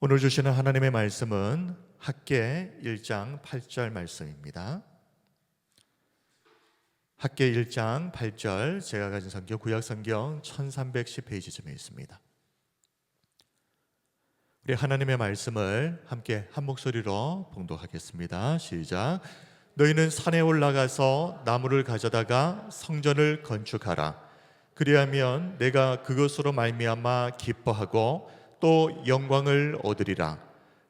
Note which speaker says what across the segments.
Speaker 1: 오늘 주시는 하나님의 말씀은 학개 1장 8절 말씀입니다. 학개 1장 8절, 제가 가진 성경 구약성경 1310페이지쯤에 있습니다. 우리 하나님의 말씀을 함께 한 목소리로 봉독하겠습니다. 시작. 너희는 산에 올라가서 나무를 가져다가 성전을 건축하라. 그리하면 내가 그것으로 말미암아 기뻐하고 또 영광을 얻으리라.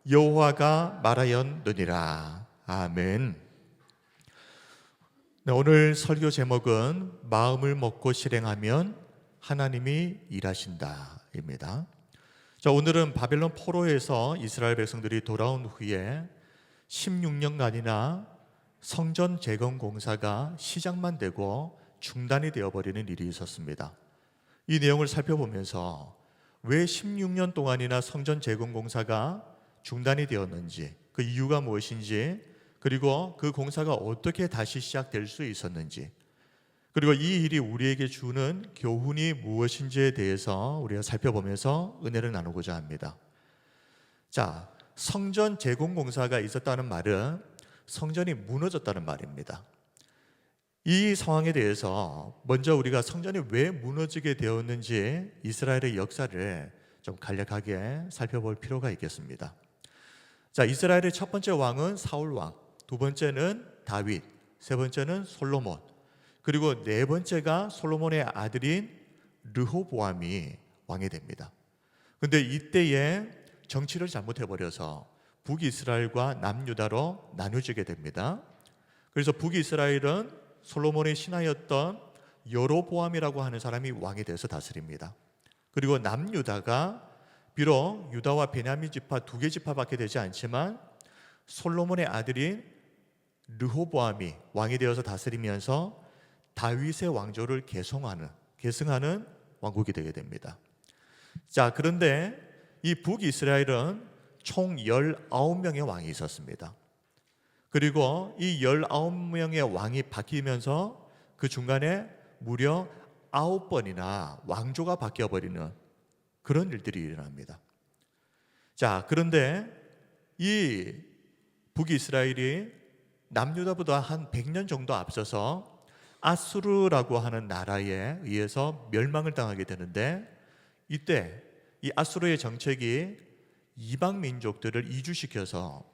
Speaker 1: 여호와가 말하였느니라. 아멘. 네, 오늘 설교 제목은 마음을 먹고 실행하면 하나님이 일하신다입니다. 자, 오늘은 바벨론 포로에서 이스라엘 백성들이 돌아온 후에 16년간이나 성전 재건 공사가 시작만 되고 중단이 되어버리는 일이 있었습니다. 이 내용을 살펴보면서 왜 16년 동안이나 성전 재건 공사가 중단이 되었는지, 그 이유가 무엇인지, 그리고 그 공사가 어떻게 다시 시작될 수 있었는지, 그리고 이 일이 우리에게 주는 교훈이 무엇인지에 대해서 우리가 살펴보면서 은혜를 나누고자 합니다. 자, 성전 재건 공사가 있었다는 말은 성전이 무너졌다는 말입니다. 이 상황에 대해서 먼저 우리가 성전이 왜 무너지게 되었는지 이스라엘의 역사를 좀 간략하게 살펴볼 필요가 있겠습니다. 자, 이스라엘의 첫 번째 왕은 사울 왕, 두 번째는 다윗, 세 번째는 솔로몬, 그리고 네 번째가 솔로몬의 아들인 르호보암이 왕이 됩니다. 그런데 이때에 정치를 잘못해버려서 북이스라엘과 남유다로 나누어지게 됩니다. 그래서 북이스라엘은 솔로몬의 신하였던 여로보암이라고 하는 사람이 왕이 돼서 다스립니다. 그리고 남유다가 비록 유다와 베냐민 지파 두 개 지파밖에 되지 않지만 솔로몬의 아들인 르호보암이 왕이 되어서 다스리면서 다윗의 왕조를 계승하는 왕국이 되게 됩니다. 자, 그런데 이 북이스라엘은 총 19명의 왕이 있었습니다. 그리고 이 19명의 왕이 바뀌면서 그 중간에 무려 9번이나 왕조가 바뀌어버리는 그런 일들이 일어납니다. 자, 그런데 이 북이스라엘이 남유다보다 한 100년 정도 앞서서 아수르라고 하는 나라에 의해서 멸망을 당하게 되는데, 이때 이 아수르의 정책이 이방 민족들을 이주시켜서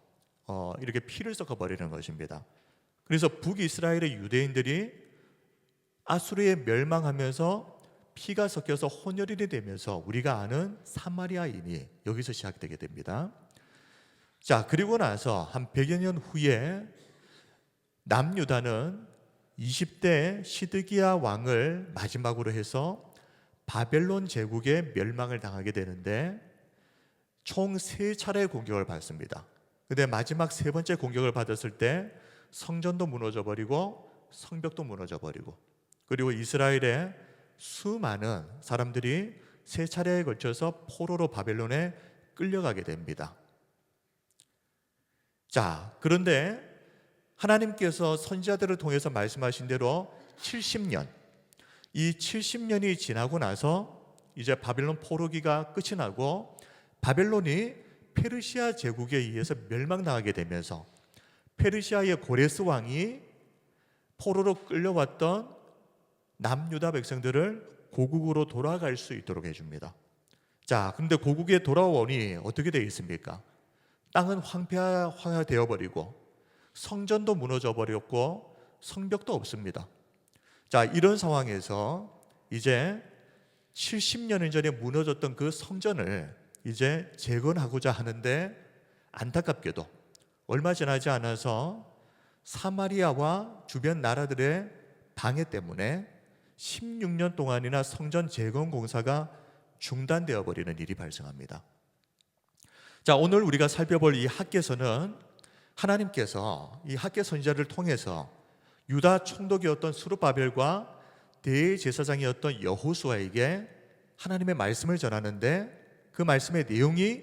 Speaker 1: 이렇게 피를 섞어버리는 것입니다. 그래서 북이스라엘의 유대인들이 아수르에 멸망하면서 피가 섞여서 혼혈인이 되면서 우리가 아는 사마리아인이 여기서 시작되게 됩니다. 자, 그리고 나서 한 100여 년 후에 남유다는 20대 시드기야 왕을 마지막으로 해서 바벨론 제국의 멸망을 당하게 되는데 총 3차례 공격을 받습니다. 근데 마지막 세 번째 공격을 받았을 때 성전도 무너져 버리고 성벽도 무너져 버리고, 그리고 이스라엘의 수많은 사람들이 3차례에 걸쳐서 포로로 바벨론에 끌려가게 됩니다. 자, 그런데 하나님께서 선지자들을 통해서 말씀하신 대로 70년, 이 70년이 지나고 나서 이제 바벨론 포로기가 끝이 나고 바벨론이 페르시아 제국에 의해서 멸망당하게 되면서 페르시아의 고레스 왕이 포로로 끌려왔던 남유다 백성들을 고국으로 돌아갈 수 있도록 해줍니다. 자, 그런데 고국에 돌아오니 어떻게 되어 있습니까? 땅은 황폐화되어 버리고 성전도 무너져 버렸고 성벽도 없습니다. 자, 이런 상황에서 이제 70년 전에 무너졌던 그 성전을 이제 재건하고자 하는데, 안타깝게도 얼마 지나지 않아서 사마리아와 주변 나라들의 방해 때문에 16년 동안이나 성전 재건 공사가 중단되어 버리는 일이 발생합니다. 자, 오늘 우리가 살펴볼 이 학개서는 하나님께서 이 학개 선지자를 통해서 유다 총독이었던 스룹바벨과 대제사장이었던 여호수아에게 하나님의 말씀을 전하는데, 그 말씀의 내용이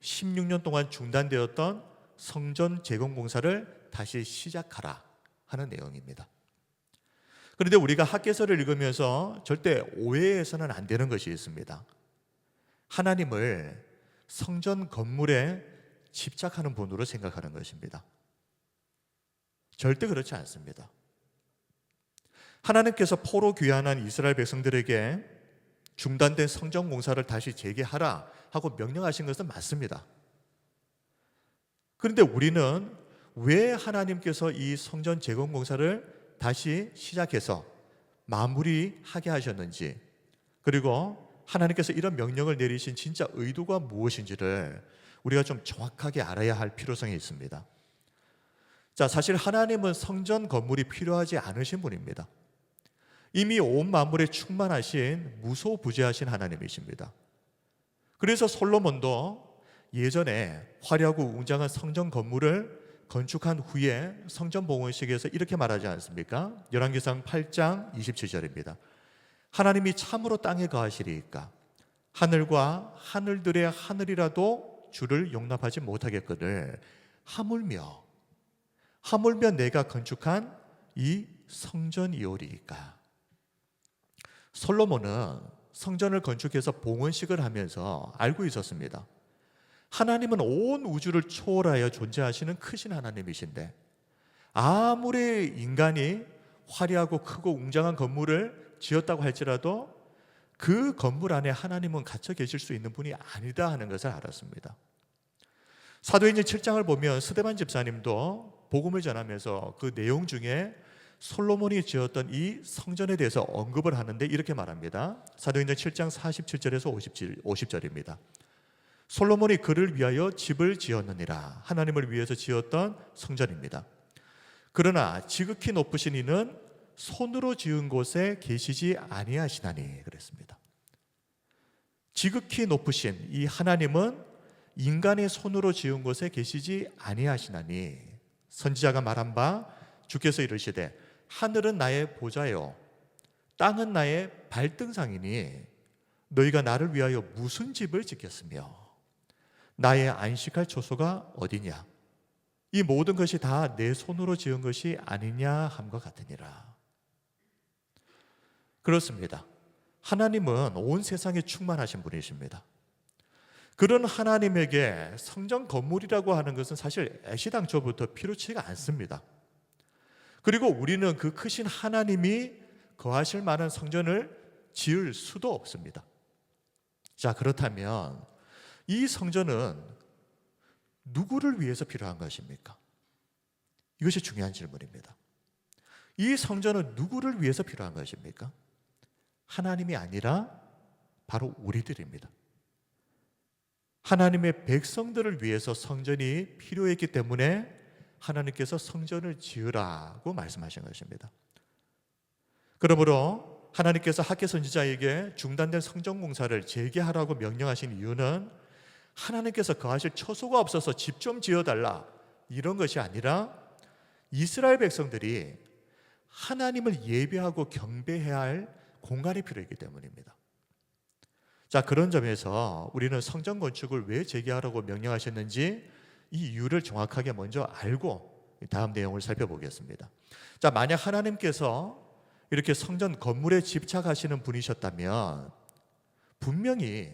Speaker 1: 16년 동안 중단되었던 성전 재건 공사를 다시 시작하라 하는 내용입니다. 그런데 우리가 학개서를 읽으면서 절대 오해해서는 안 되는 것이 있습니다. 하나님을 성전 건물에 집착하는 분으로 생각하는 것입니다. 절대 그렇지 않습니다. 하나님께서 포로 귀환한 이스라엘 백성들에게 중단된 성전 공사를 다시 재개하라 하고 명령하신 것은 맞습니다. 그런데 우리는 왜 하나님께서 이 성전 재건 공사를 다시 시작해서 마무리하게 하셨는지, 그리고 하나님께서 이런 명령을 내리신 진짜 의도가 무엇인지를 우리가 좀 정확하게 알아야 할 필요성이 있습니다. 자, 사실 하나님은 성전 건물이 필요하지 않으신 분입니다. 이미 온 만물에 충만하신 무소부재하신 하나님이십니다. 그래서 솔로몬도 예전에 화려하고 웅장한 성전 건물을 건축한 후에 성전 봉헌식에서 이렇게 말하지 않습니까? 열왕기상 8장 27절입니다. 하나님이 참으로 땅에 거하시리이까 하늘과 하늘들의 하늘이라도 주를 용납하지 못하겠거늘 하물며 내가 건축한 이 성전이오리이까. 솔로몬은 성전을 건축해서 봉헌식을 하면서 알고 있었습니다. 하나님은 온 우주를 초월하여 존재하시는 크신 하나님이신데, 아무리 인간이 화려하고 크고 웅장한 건물을 지었다고 할지라도 그 건물 안에 하나님은 갇혀 계실 수 있는 분이 아니다 하는 것을 알았습니다. 사도행전 7장을 보면 스데반 집사님도 복음을 전하면서 그 내용 중에 솔로몬이 지었던 이 성전에 대해서 언급을 하는데 이렇게 말합니다. 사도행전 7장 47절에서 50절입니다. 솔로몬이 그를 위하여 집을 지었느니라. 하나님을 위해서 지었던 성전입니다. 그러나 지극히 높으신 이는 손으로 지은 곳에 계시지 아니하시나니 그랬습니다. 지극히 높으신 이 하나님은 인간의 손으로 지은 곳에 계시지 아니하시나니, 선지자가 말한 바 주께서 이르시되 하늘은 나의 보좌요 땅은 나의 발등상이니 너희가 나를 위하여 무슨 집을 짓겠으며 나의 안식할 초소가 어디냐? 이 모든 것이 다 내 손으로 지은 것이 아니냐 함과 같으니라. 그렇습니다. 하나님은 온 세상에 충만하신 분이십니다. 그런 하나님에게 성전 건물이라고 하는 것은 사실 애시당초부터 필요치가 않습니다. 그리고 우리는 그 크신 하나님이 거하실 만한 성전을 지을 수도 없습니다. 자, 그렇다면 이 성전은 누구를 위해서 필요한 것입니까? 이것이 중요한 질문입니다. 이 성전은 누구를 위해서 필요한 것입니까? 하나님이 아니라 바로 우리들입니다. 하나님의 백성들을 위해서 성전이 필요했기 때문에 하나님께서 성전을 지으라고 말씀하신 것입니다. 그러므로 하나님께서 학개 선지자에게 중단된 성전 공사를 재개하라고 명령하신 이유는 하나님께서 거하실 처소가 없어서 집 좀 지어달라 이런 것이 아니라 이스라엘 백성들이 하나님을 예배하고 경배해야 할 공간이 필요했기 때문입니다. 자, 그런 점에서 우리는 성전 건축을 왜 재개하라고 명령하셨는지 이 이유를 정확하게 먼저 알고 다음 내용을 살펴보겠습니다. 자, 만약 하나님께서 이렇게 성전 건물에 집착하시는 분이셨다면 분명히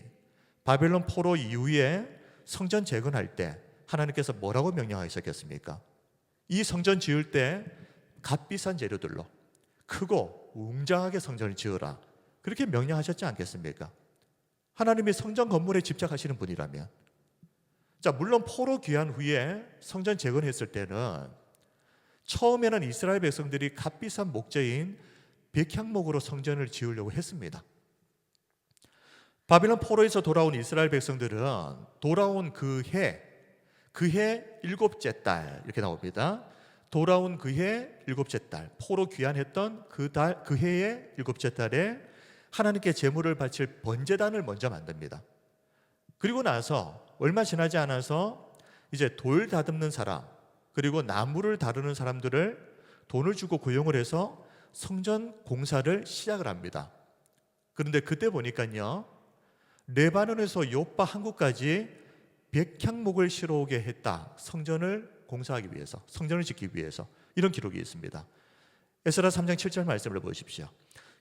Speaker 1: 바벨론 포로 이후에 성전 재건할 때 하나님께서 뭐라고 명령하셨겠습니까? 이 성전 지을 때 값비싼 재료들로 크고 웅장하게 성전을 지으라 그렇게 명령하셨지 않겠습니까? 하나님이 성전 건물에 집착하시는 분이라면. 자, 물론 포로 귀환 후에 성전 재건했을 때는 처음에는 이스라엘 백성들이 값비싼 목재인 백향목으로 성전을 지으려고 했습니다. 바빌론 포로에서 돌아온 이스라엘 백성들은 돌아온 그 해 일곱째 달 이렇게 나옵니다. 돌아온 그 해 일곱째 달, 포로 귀환했던 그 해의 일곱째 달에 하나님께 제물을 바칠 번제단을 먼저 만듭니다. 그리고 나서 얼마 지나지 않아서 이제 돌 다듬는 사람 그리고 나무를 다루는 사람들을 돈을 주고 고용을 해서 성전 공사를 시작을 합니다. 그런데 그때 보니까요, 레바논에서 요파 한국까지 백향목을 실어오게 했다. 성전을 공사하기 위해서, 성전을 짓기 위해서. 이런 기록이 있습니다. 에스라 3장 7절 말씀을 보십시오.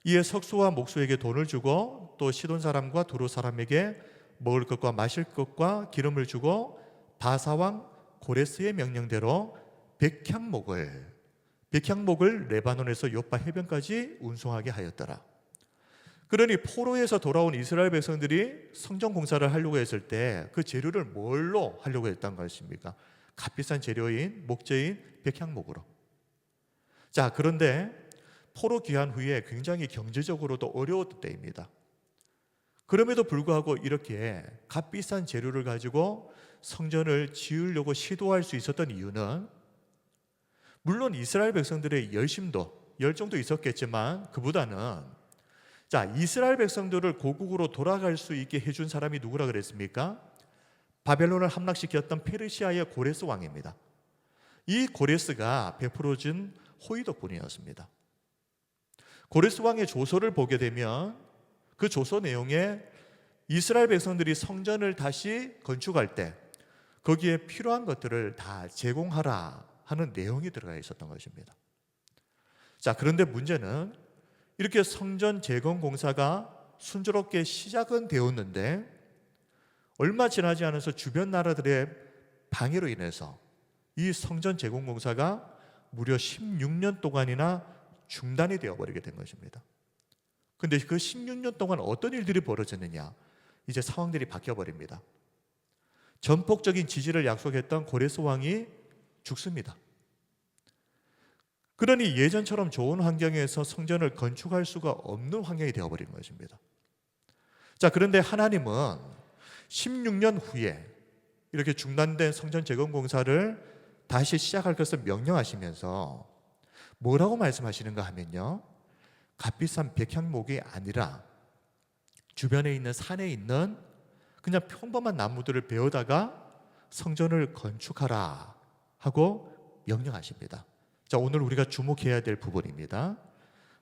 Speaker 1: 이에 석수와 목수에게 돈을 주고 또 시돈 사람과 두로 사람에게 먹을 것과 마실 것과 기름을 주고 바사왕 고레스의 명령대로 백향목을 레바논에서 요파 해변까지 운송하게 하였더라. 그러니 포로에서 돌아온 이스라엘 백성들이 성전 공사를 하려고 했을 때 그 재료를 뭘로 하려고 했던 것입니까? 값비싼 재료인 목재인 백향목으로. 자, 그런데 포로 귀환 후에 굉장히 경제적으로도 어려웠던 때입니다. 그럼에도 불구하고 이렇게 값비싼 재료를 가지고 성전을 지으려고 시도할 수 있었던 이유는, 물론 이스라엘 백성들의 열정도 있었겠지만, 그보다는 이스라엘 백성들을 고국으로 돌아갈 수 있게 해준 사람이 누구라 그랬습니까? 바벨론을 함락시켰던 페르시아의 고레스 왕입니다. 이 고레스가 베풀어준 호의 덕분이었습니다. 고레스 왕의 조서를 보게 되면 그 조서 내용에 이스라엘 백성들이 성전을 다시 건축할 때 거기에 필요한 것들을 다 제공하라 하는 내용이 들어가 있었던 것입니다. 자, 그런데 문제는 이렇게 성전 재건 공사가 순조롭게 시작은 되었는데 얼마 지나지 않아서 주변 나라들의 방해로 인해서 이 성전 재건 공사가 무려 16년 동안이나 중단이 되어버리게 된 것입니다. 근데 그 16년 동안 어떤 일들이 벌어졌느냐? 이제 상황들이 바뀌어버립니다. 전폭적인 지지를 약속했던 고레스 왕이 죽습니다. 그러니 예전처럼 좋은 환경에서 성전을 건축할 수가 없는 환경이 되어버린 것입니다. 자, 그런데 하나님은 16년 후에 이렇게 중단된 성전 재건 공사를 다시 시작할 것을 명령하시면서 뭐라고 말씀하시는가 하면요, 값비싼 백향목이 아니라 주변에 있는 산에 있는 그냥 평범한 나무들을 베어다가 성전을 건축하라 하고 명령하십니다. 자, 오늘 우리가 주목해야 될 부분입니다.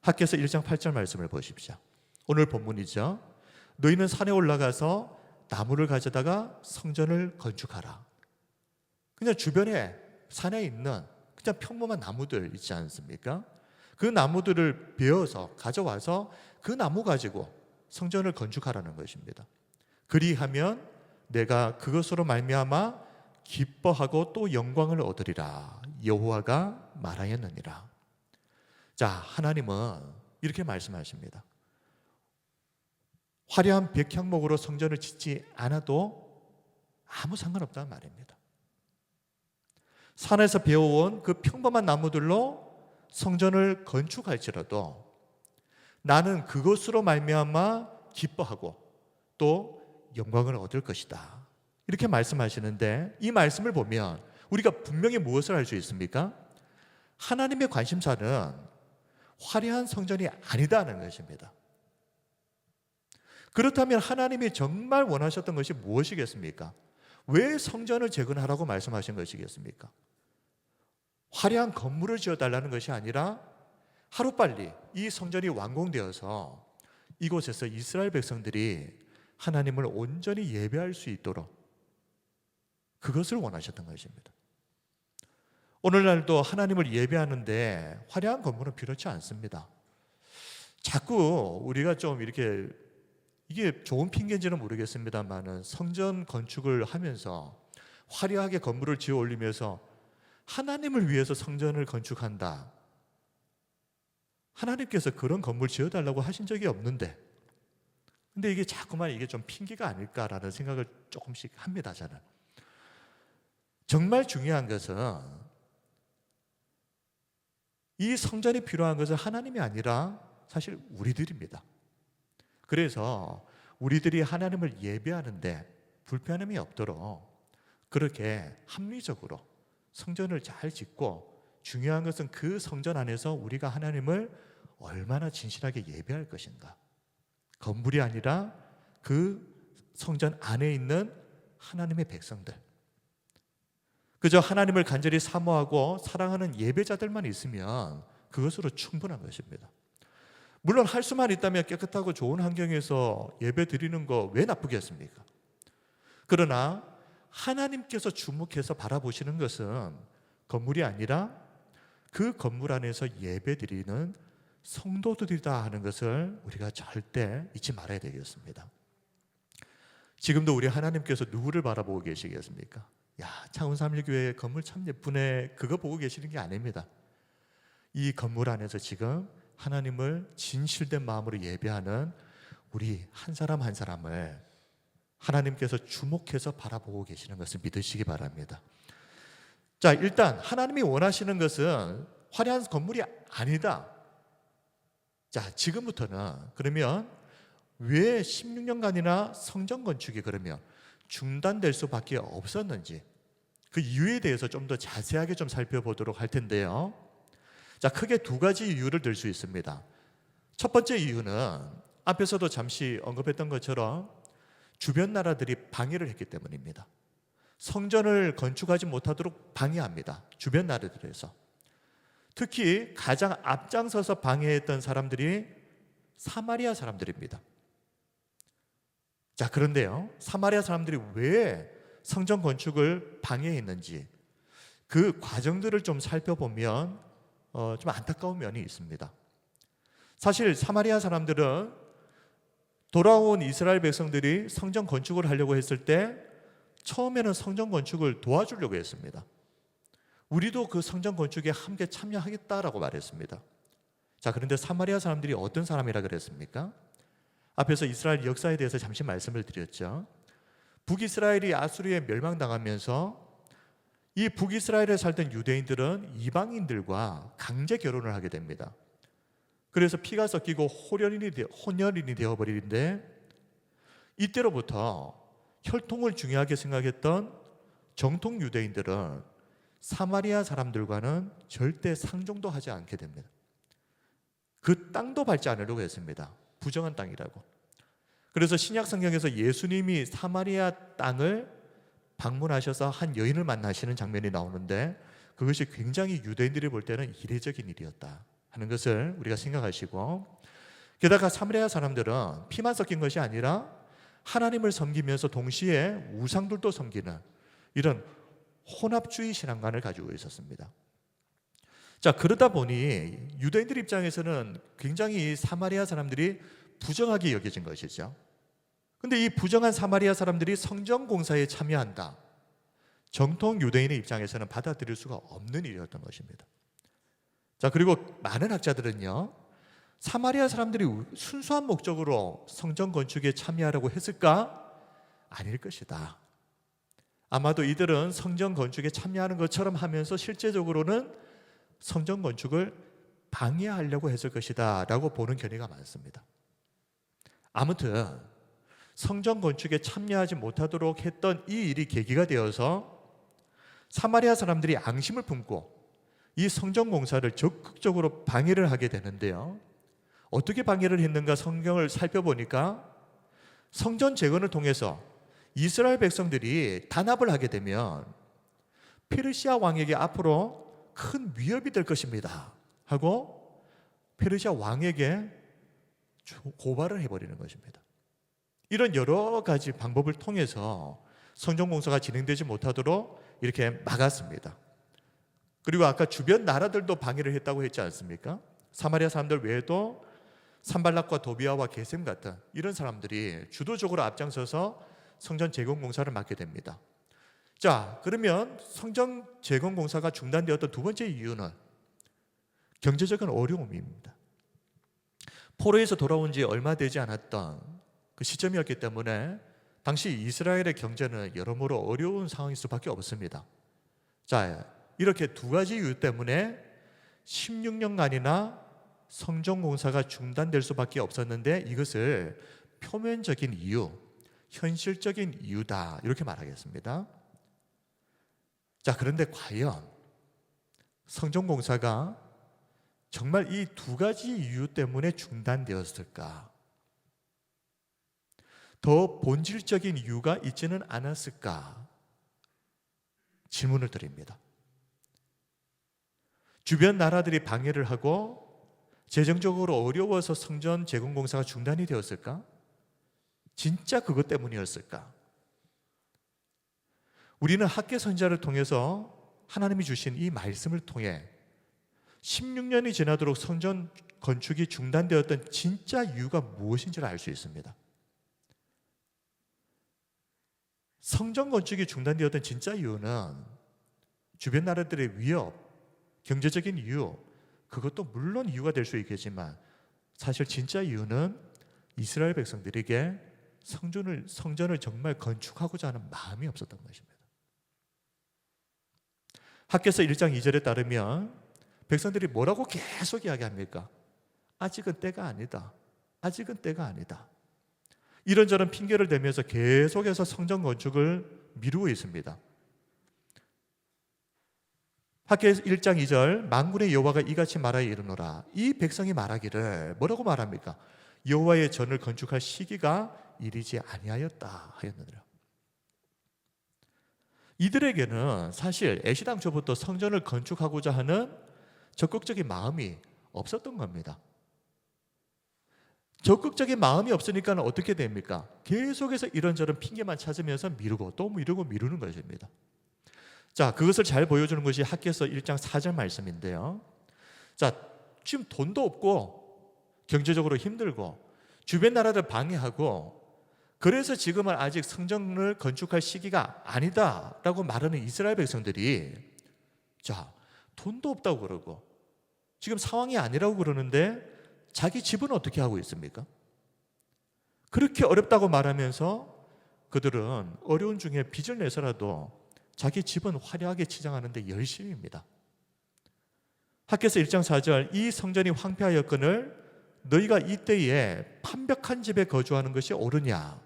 Speaker 1: 학개서 1장 8절 말씀을 보십시오. 오늘 본문이죠. 너희는 산에 올라가서 나무를 가져다가 성전을 건축하라. 그냥 주변에 산에 있는 그냥 평범한 나무들 있지 않습니까? 그 나무들을 베어서 가져와서 그 나무 가지고 성전을 건축하라는 것입니다. 그리하면 내가 그것으로 말미암아 기뻐하고 또 영광을 얻으리라 여호와가 말하였느니라. 자, 하나님은 이렇게 말씀하십니다. 화려한 백향목으로 성전을 짓지 않아도 아무 상관없다는 말입니다. 산에서 베어온 그 평범한 나무들로 성전을 건축할지라도 나는 그것으로 말미암아 기뻐하고 또 영광을 얻을 것이다. 이렇게 말씀하시는데, 이 말씀을 보면 우리가 분명히 무엇을 알 수 있습니까? 하나님의 관심사는 화려한 성전이 아니다는 것입니다. 그렇다면 하나님이 정말 원하셨던 것이 무엇이겠습니까? 왜 성전을 재건하라고 말씀하신 것이겠습니까? 화려한 건물을 지어달라는 것이 아니라 하루빨리 이 성전이 완공되어서 이곳에서 이스라엘 백성들이 하나님을 온전히 예배할 수 있도록 그것을 원하셨던 것입니다. 오늘날도 하나님을 예배하는데 화려한 건물은 필요치 않습니다. 자꾸 우리가 좀 이렇게, 이게 좋은 핑계인지는 모르겠습니다만은 성전 건축을 하면서 화려하게 건물을 지어 올리면서 하나님을 위해서 성전을 건축한다. 하나님께서 그런 건물 지어달라고 하신 적이 없는데, 근데 이게 자꾸만 이게 좀 핑계가 아닐까라는 생각을 조금씩 합니다, 저는. 정말 중요한 것은 이 성전이 필요한 것은 하나님이 아니라 사실 우리들입니다. 그래서 우리들이 하나님을 예배하는데 불편함이 없도록 그렇게 합리적으로 성전을 잘 짓고, 중요한 것은 그 성전 안에서 우리가 하나님을 얼마나 진실하게 예배할 것인가. 건물이 아니라 그 성전 안에 있는 하나님의 백성들, 그저 하나님을 간절히 사모하고 사랑하는 예배자들만 있으면 그것으로 충분한 것입니다. 물론 할 수만 있다면 깨끗하고 좋은 환경에서 예배 드리는 거 왜 나쁘겠습니까? 그러나 하나님께서 주목해서 바라보시는 것은 건물이 아니라 그 건물 안에서 예배 드리는 성도들이다 하는 것을 우리가 절대 잊지 말아야 되겠습니다. 지금도 우리 하나님께서 누구를 바라보고 계시겠습니까? 야, 창원삼일교회 건물 참 예쁘네, 그거 보고 계시는 게 아닙니다. 이 건물 안에서 지금 하나님을 진실된 마음으로 예배하는 우리 한 사람 한 사람을 하나님께서 주목해서 바라보고 계시는 것을 믿으시기 바랍니다. 자, 일단 하나님이 원하시는 것은 화려한 건물이 아니다. 자, 지금부터는 그러면 왜 16년간이나 성전 건축이 그러면 중단될 수밖에 없었는지 그 이유에 대해서 좀 더 자세하게 좀 살펴보도록 할 텐데요. 자, 크게 두 가지 이유를 들 수 있습니다. 첫 번째 이유는 앞에서도 잠시 언급했던 것처럼 주변 나라들이 방해를 했기 때문입니다. 성전을 건축하지 못하도록 방해합니다. 주변 나라들에서. 특히 가장 앞장서서 방해했던 사람들이 사마리아 사람들입니다. 자, 그런데요, 사마리아 사람들이 왜 성전 건축을 방해했는지 그 과정들을 좀 살펴보면 좀 안타까운 면이 있습니다. 사실 사마리아 사람들은 돌아온 이스라엘 백성들이 성전 건축을 하려고 했을 때 처음에는 성전 건축을 도와주려고 했습니다. 우리도 그 성전 건축에 함께 참여하겠다라고 말했습니다. 자, 그런데 사마리아 사람들이 어떤 사람이라 그랬습니까? 앞에서 이스라엘 역사에 대해서 잠시 말씀을 드렸죠. 북이스라엘이 아수르에 멸망당하면서 이 북이스라엘에 살던 유대인들은 이방인들과 강제 결혼을 하게 됩니다. 그래서 피가 섞이고 혼혈인이 되어버리는데, 이때로부터 혈통을 중요하게 생각했던 정통 유대인들은 사마리아 사람들과는 절대 상종도 하지 않게 됩니다. 그 땅도 밟지 않으려고 했습니다. 부정한 땅이라고. 그래서 신약 성경에서 예수님이 사마리아 땅을 방문하셔서 한 여인을 만나시는 장면이 나오는데, 그것이 굉장히 유대인들이 볼 때는 이례적인 일이었다 하는 것을 우리가 생각하시고, 게다가 사마리아 사람들은 피만 섞인 것이 아니라 하나님을 섬기면서 동시에 우상들도 섬기는 이런 혼합주의 신앙관을 가지고 있었습니다. 자, 그러다 보니 유대인들 입장에서는 굉장히 사마리아 사람들이 부정하게 여겨진 것이죠. 근데 이 부정한 사마리아 사람들이 성전 공사에 참여한다, 정통 유대인의 입장에서는 받아들일 수가 없는 일이었던 것입니다. 자, 그리고 많은 학자들은요, 사마리아 사람들이 순수한 목적으로 성전 건축에 참여하려고 했을까? 아닐 것이다. 아마도 이들은 성전 건축에 참여하는 것처럼 하면서 실제적으로는 성전 건축을 방해하려고 했을 것이다 라고 보는 견해가 많습니다. 아무튼 성전 건축에 참여하지 못하도록 했던 이 일이 계기가 되어서 사마리아 사람들이 앙심을 품고 이 성전 공사를 적극적으로 방해를 하게 되는데요. 어떻게 방해를 했는가 성경을 살펴보니까 성전 재건을 통해서 이스라엘 백성들이 단합을 하게 되면 페르시아 왕에게 앞으로 큰 위협이 될 것입니다 하고 페르시아 왕에게 고발을 해버리는 것입니다. 이런 여러 가지 방법을 통해서 성전 공사가 진행되지 못하도록 이렇게 막았습니다. 그리고 아까 주변 나라들도 방해를 했다고 했지 않습니까? 사마리아 사람들 외에도 산발락과 도비아와 게셈 같은 이런 사람들이 주도적으로 앞장서서 성전 재건 공사를 맡게 됩니다. 자, 그러면 성전 재건 공사가 중단되었던 두 번째 이유는 경제적인 어려움입니다. 포로에서 돌아온 지 얼마 되지 않았던 그 시점이었기 때문에 당시 이스라엘의 경제는 여러모로 어려운 상황일 수밖에 없습니다. 자, 이렇게 두 가지 이유 때문에 16년간이나 성전 공사가 중단될 수밖에 없었는데, 이것을 표면적인 이유, 현실적인 이유다 이렇게 말하겠습니다. 자, 그런데 과연 성전 공사가 정말 이 두 가지 이유 때문에 중단되었을까? 더 본질적인 이유가 있지는 않았을까? 질문을 드립니다. 주변 나라들이 방해를 하고 재정적으로 어려워서 성전 재건 공사가 중단이 되었을까? 진짜 그것 때문이었을까? 우리는 학계 선지자를 통해서 하나님이 주신 이 말씀을 통해 16년이 지나도록 성전 건축이 중단되었던 진짜 이유가 무엇인지를 알 수 있습니다. 성전 건축이 중단되었던 진짜 이유는 주변 나라들의 위협, 경제적인 이유, 그것도 물론 이유가 될 수 있겠지만 사실 진짜 이유는 이스라엘 백성들에게 성전을 정말 건축하고자 하는 마음이 없었던 것입니다. 학개서 1장 2절에 따르면 백성들이 뭐라고 계속 이야기합니까? 아직은 때가 아니다. 아직은 때가 아니다. 이런저런 핑계를 대면서 계속해서 성전 건축을 미루고 있습니다. 학개서 1장 2절 만군의 여호와가 이같이 말하여 이르노라. 이 백성이 말하기를 뭐라고 말합니까? 여호와의 전을 건축할 시기가 이르지 아니하였다 하였느니라. 이들에게는 사실 애시당초부터 성전을 건축하고자 하는 적극적인 마음이 없었던 겁니다. 적극적인 마음이 없으니까 어떻게 됩니까? 계속해서 이런저런 핑계만 찾으면서 미루고 또 미루고 미루는 것입니다. 자, 그것을 잘 보여주는 것이 학개서 1장 4절 말씀인데요. 자, 지금 돈도 없고 경제적으로 힘들고 주변 나라들 방해하고 그래서 지금은 아직 성전을 건축할 시기가 아니다라고 말하는 이스라엘 백성들이 자, 돈도 없다고 그러고 지금 상황이 아니라고 그러는데 자기 집은 어떻게 하고 있습니까? 그렇게 어렵다고 말하면서 그들은 어려운 중에 빚을 내서라도 자기 집은 화려하게 치장하는 데 열심입니다. 학개서 1장 4절 이 성전이 황폐하였거늘 너희가 이때에 판벽한 집에 거주하는 것이 옳으냐.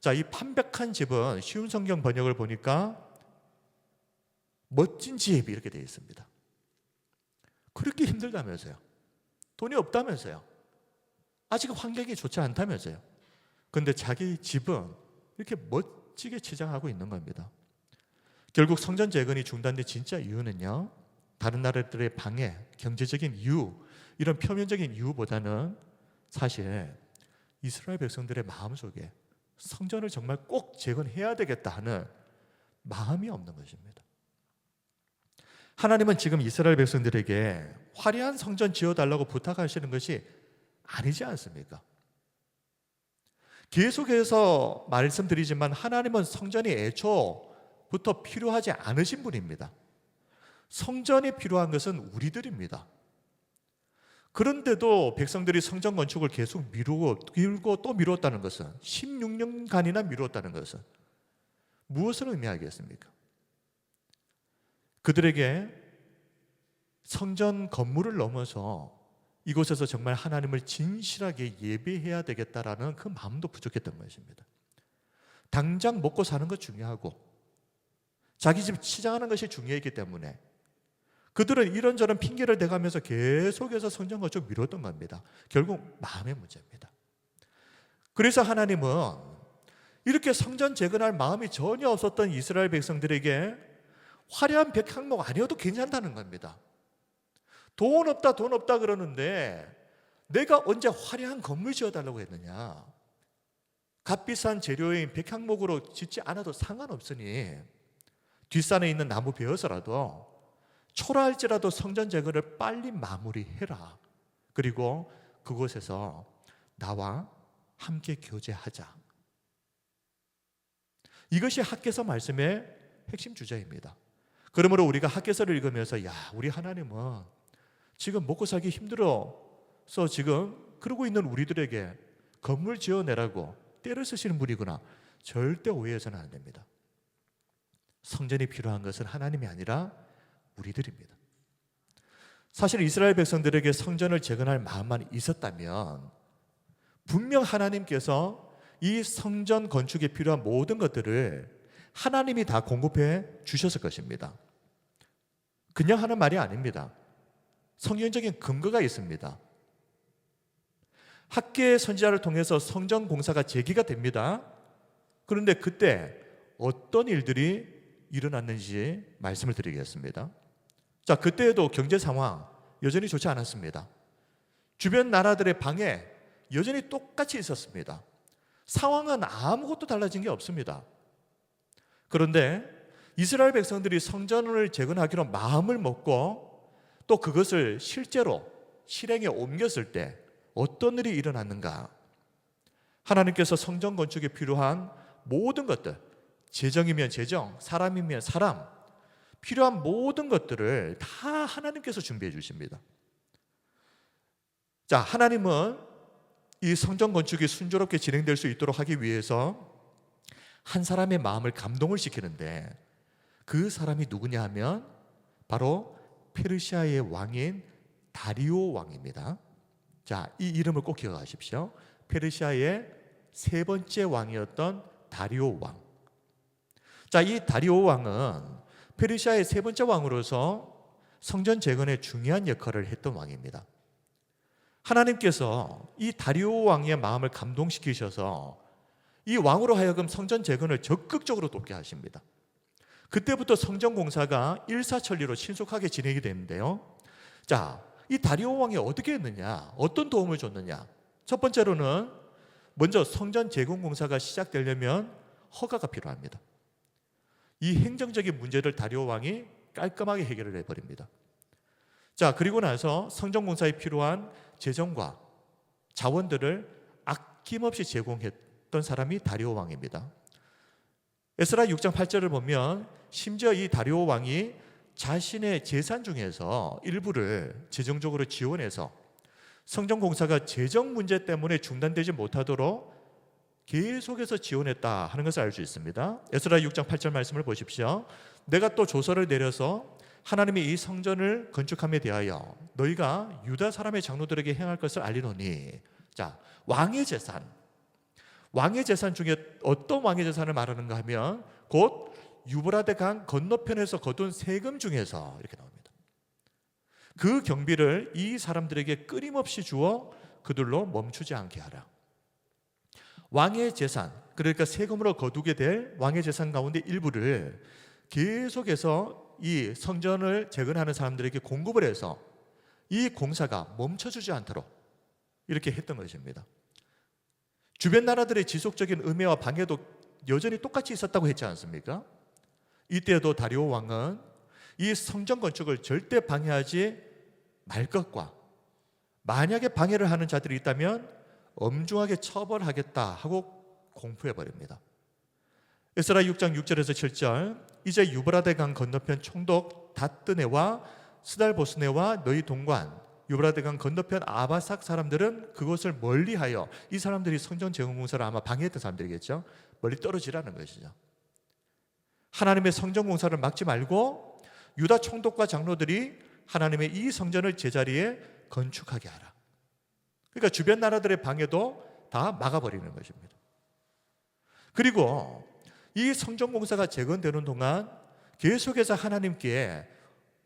Speaker 1: 자, 이 판벽한 집은 쉬운 성경 번역을 보니까 멋진 집 이렇게 되어 있습니다. 그렇게 힘들다면서요. 돈이 없다면서요. 아직 환경이 좋지 않다면서요. 그런데 자기 집은 이렇게 멋지게 치장하고 있는 겁니다. 결국 성전 재건이 중단된 진짜 이유는요, 다른 나라들의 방해, 경제적인 이유, 이런 표면적인 이유보다는 사실 이스라엘 백성들의 마음속에 성전을 정말 꼭 재건해야 되겠다 하는 마음이 없는 것입니다. 하나님은 지금 이스라엘 백성들에게 화려한 성전 지어달라고 부탁하시는 것이 아니지 않습니까? 계속해서 말씀드리지만 하나님은 성전이 애초부터 필요하지 않으신 분입니다. 성전이 필요한 것은 우리들입니다. 그런데도 백성들이 성전 건축을 계속 미루고 또 미뤘다는 것은 16년간이나 미뤘다는 것은 무엇을 의미하겠습니까? 그들에게 성전 건물을 넘어서 이곳에서 정말 하나님을 진실하게 예배해야 되겠다라는 그 마음도 부족했던 것입니다. 당장 먹고 사는 것 중요하고 자기 집 치장하는 것이 중요했기 때문에 그들은 이런저런 핑계를 대가면서 계속해서 성전 건축을 미뤘던 겁니다. 결국 마음의 문제입니다. 그래서 하나님은 이렇게 성전 재건할 마음이 전혀 없었던 이스라엘 백성들에게 화려한 백 항목 아니어도 괜찮다는 겁니다. 돈 없다 그러는데 내가 언제 화려한 건물 지어달라고 했느냐. 값비싼 재료인 백향목으로 짓지 않아도 상관없으니 뒷산에 있는 나무 베어서라도 초라할지라도 성전 재건을 빨리 마무리해라. 그리고 그곳에서 나와 함께 교제하자. 이것이 학개서 말씀의 핵심 주제입니다. 그러므로 우리가 학개서를 읽으면서 야, 우리 하나님은 지금 먹고 살기 힘들어서 지금 그러고 있는 우리들에게 건물 지어내라고 때를 쓰시는 분이구나. 절대 오해해서는 안 됩니다. 성전이 필요한 것은 하나님이 아니라 우리들입니다. 사실 이스라엘 백성들에게 성전을 재건할 마음만 있었다면 분명 하나님께서 이 성전 건축에 필요한 모든 것들을 하나님이 다 공급해 주셨을 것입니다. 그냥 하는 말이 아닙니다. 성경적인 근거가 있습니다. 학개 선지자를 통해서 성전 공사가 재개가 됩니다. 그런데 그때 어떤 일들이 일어났는지 말씀을 드리겠습니다. 자, 그때에도 경제 상황 여전히 좋지 않았습니다. 주변 나라들의 방해 여전히 똑같이 있었습니다. 상황은 아무것도 달라진 게 없습니다. 그런데 이스라엘 백성들이 성전을 재건하기로 마음을 먹고 또 그것을 실제로 실행에 옮겼을 때 어떤 일이 일어났는가? 하나님께서 성전 건축에 필요한 모든 것들 재정이면 재정, 사람이면 사람, 필요한 모든 것들을 다 하나님께서 준비해 주십니다. 자, 하나님은 이 성전 건축이 순조롭게 진행될 수 있도록 하기 위해서 한 사람의 마음을 감동을 시키는데, 그 사람이 누구냐 하면 바로 페르시아의 왕인 다리오 왕입니다. 자, 이 이름을 꼭 기억하십시오. 페르시아의 세 번째 왕이었던 다리오 왕. 자, 이 다리오 왕은 페르시아의 세 번째 왕으로서 성전 재건에 중요한 역할을 했던 왕입니다. 하나님께서 이 다리오 왕의 마음을 감동시키셔서 이 왕으로 하여금 성전 재건을 적극적으로 돕게 하십니다. 그때부터 성전 공사가 일사천리로 신속하게 진행이 되는데요. 자, 이 다리오 왕이 어떻게 했느냐, 어떤 도움을 줬느냐. 첫 번째로는 먼저 성전 재건 공사가 시작되려면 허가가 필요합니다. 이 행정적인 문제를 다리오 왕이 깔끔하게 해결을 해버립니다. 자, 그리고 나서 성전 공사에 필요한 재정과 자원들을 아낌없이 제공했던 사람이 다리오 왕입니다. 에스라 6장 8절을 보면 심지어 이 다리오 왕이 자신의 재산 중에서 일부를 재정적으로 지원해서 성전 공사가 재정 문제 때문에 중단되지 못하도록 계속해서 지원했다 하는 것을 알 수 있습니다. 에스라 6장 8절 말씀을 보십시오. 내가 또 조서를 내려서 하나님이 이 성전을 건축함에 대하여 너희가 유다 사람의 장로들에게 행할 것을 알리노니. 자, 왕의 재산 중에 어떤 왕의 재산을 말하는가 하면 곧 유브라데 강 건너편에서 거둔 세금 중에서 이렇게 나옵니다. 그 경비를 이 사람들에게 끊임없이 주어 그들로 멈추지 않게 하라. 왕의 재산, 그러니까 세금으로 거두게 될 왕의 재산 가운데 일부를 계속해서 이 성전을 재건하는 사람들에게 공급을 해서 이 공사가 멈춰주지 않도록 이렇게 했던 것입니다. 주변 나라들의 지속적인 음해와 방해도 여전히 똑같이 있었다고 했지 않습니까? 이때도 다리오 왕은 이 성전 건축을 절대 방해하지 말 것과 만약에 방해를 하는 자들이 있다면 엄중하게 처벌하겠다 하고 공포해버립니다. 에스라 6장 6절에서 7절 이제 유브라데 강 건너편 총독 다뜨네와 스달보스네와 너희 동관 유브라데 강 건너편 아바삭 사람들은 그것을 멀리하여, 이 사람들이 성전 재건 공사를 아마 방해했던 사람들이겠죠. 멀리 떨어지라는 것이죠. 하나님의 성전 공사를 막지 말고 유다 총독과 장로들이 하나님의 이 성전을 제자리에 건축하게 하라. 그러니까 주변 나라들의 방해도 다 막아버리는 것입니다. 그리고 이 성전 공사가 재건되는 동안 계속해서 하나님께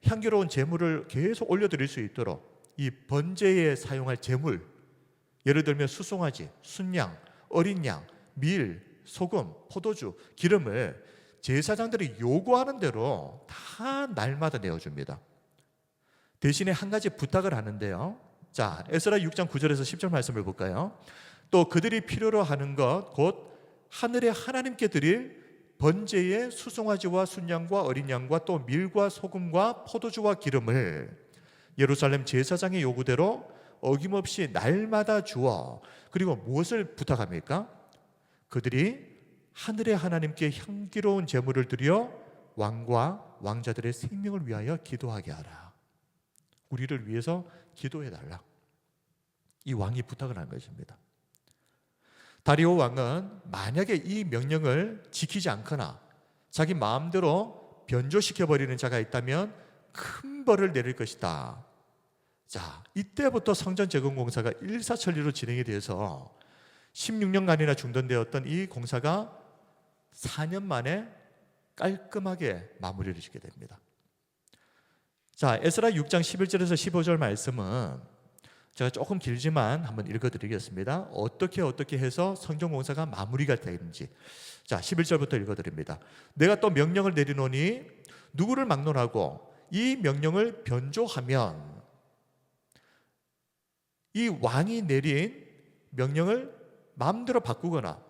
Speaker 1: 향기로운 제물을 계속 올려드릴 수 있도록 이 번제에 사용할 제물, 예를 들면 수송아지, 순양, 어린 양, 밀, 소금, 포도주, 기름을 제사장들이 요구하는 대로 다 날마다 내어줍니다. 대신에 한 가지 부탁을 하는데요. 자, 에스라 6장 9절에서 10절 말씀을 볼까요? 또 그들이 필요로 하는 것 곧 하늘의 하나님께 드릴 번제의 수송아지와 순양과 어린 양과 또 밀과 소금과 포도주와 기름을 예루살렘 제사장의 요구대로 어김없이 날마다 주어, 그리고 무엇을 부탁합니까? 그들이 하늘의 하나님께 향기로운 제물을 드려 왕과 왕자들의 생명을 위하여 기도하게 하라. 우리를 위해서 기도해달라. 이 왕이 부탁을 한 것입니다. 다리오 왕은 만약에 이 명령을 지키지 않거나 자기 마음대로 변조시켜버리는 자가 있다면 큰 벌을 내릴 것이다. 자, 이때부터 성전 재건 공사가 일사천리로 진행이 돼서 16년간이나 중단되었던 이 공사가 4년 만에 깔끔하게 마무리를 짓게 됩니다. 자, 에스라 6장 11절에서 15절 말씀은 제가 조금 길지만 한번 읽어드리겠습니다. 어떻게 해서 성전 공사가 마무리가 되는지. 자, 11절부터 읽어드립니다. 내가 또 명령을 내리노니 누구를 막론하고 이 명령을 변조하면, 이 왕이 내린 명령을 마음대로 바꾸거나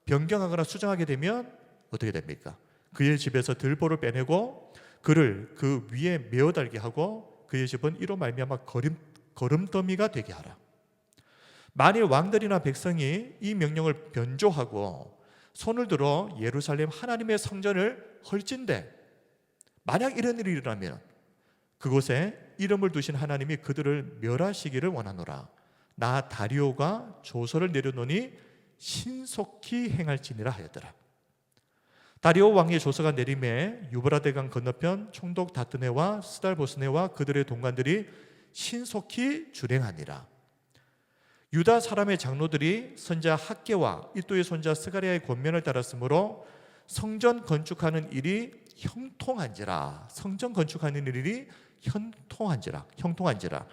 Speaker 1: 변경하거나 수정하게 되면 어떻게 됩니까? 그의 집에서 들보를 빼내고 그를 그 위에 메어 달게 하고 그의 집은 이로 말미암아 거름더미가 되게 하라. 만일 왕들이나 백성이 이 명령을 변조하고 손을 들어 예루살렘 하나님의 성전을 헐진대. 만약 이런 일이 일어나면 그곳에 이름을 두신 하나님이 그들을 멸하시기를 원하노라. 나 다리오가 조서를 내려놓으니 신속히 행할지니라 하였더라. 다리오 왕의 조서가 내림에 유브라데 강 건너편 총독 다트네와 스달보스네와 그들의 동관들이 신속히 준행하니라. 유다 사람의 장로들이 선자 학개와 이또의 손자 스가랴의 권면을 따랐으므로 성전 건축하는 일이 형통한지라. 성전 건축하는 일이 형통한지라.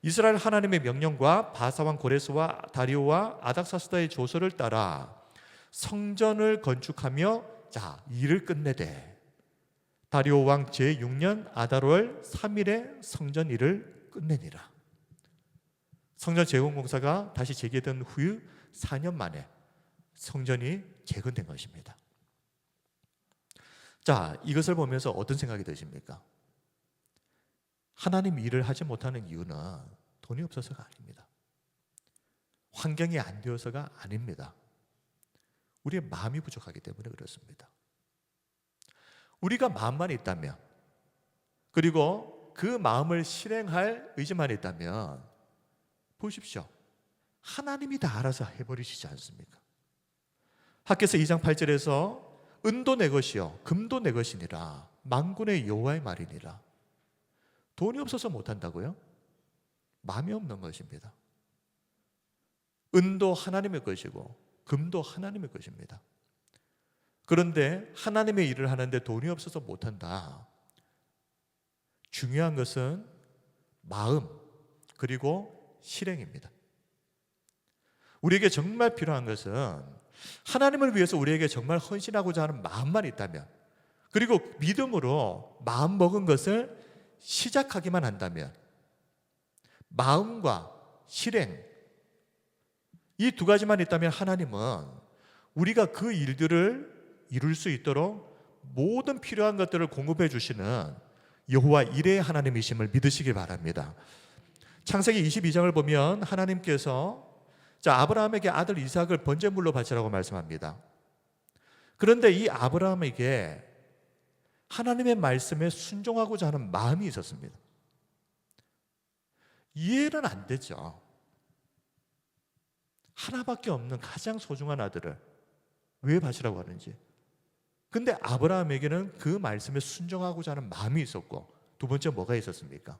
Speaker 1: 이스라엘 하나님의 명령과 바사왕 고레스와 다리오와 아닥사스다의 조서를 따라 성전을 건축하며 일을 끝내되 다리오 왕 제6년 아달월 3일에 성전 일을 끝내니라. 성전 재건 공사가 다시 재개된 후 4년 만에 성전이 재건된 것입니다. 이것을 보면서 어떤 생각이 드십니까? 하나님 일을 하지 못하는 이유는 돈이 없어서가 아닙니다. 환경이 안 되어서가 아닙니다. 우리의 마음이 부족하기 때문에 그렇습니다. 우리가 마음만 있다면, 그리고 그 마음을 실행할 의지만 있다면, 보십시오. 하나님이 다 알아서 해버리시지 않습니까? 학개서 2장 8절에서 은도 내 것이요 금도 내 것이니라 만군의 여호와의 말이니라. 돈이 없어서 못한다고요? 마음이 없는 것입니다. 은도 하나님의 것이고 금도 하나님의 것입니다. 그런데 하나님의 일을 하는데 돈이 없어서 못한다. 중요한 것은 마음 그리고 실행입니다. 우리에게 정말 필요한 것은 하나님을 위해서 우리에게 정말 헌신하고자 하는 마음만 있다면, 그리고 믿음으로 마음 먹은 것을 시작하기만 한다면, 마음과 실행 이 두 가지만 있다면 하나님은 우리가 그 일들을 이룰 수 있도록 모든 필요한 것들을 공급해 주시는 여호와 이레의 하나님이심을 믿으시길 바랍니다. 창세기 22장을 보면 하나님께서 아브라함에게 아들 이삭을 번제물로 바치라고 말씀합니다. 그런데 이 아브라함에게 하나님의 말씀에 순종하고자 하는 마음이 있었습니다. 이해는 안 되죠. 하나밖에 없는 가장 소중한 아들을 왜 바치라고 하는지. 근데 아브라함에게는 그 말씀에 순종하고자 하는 마음이 있었고, 두 번째 뭐가 있었습니까?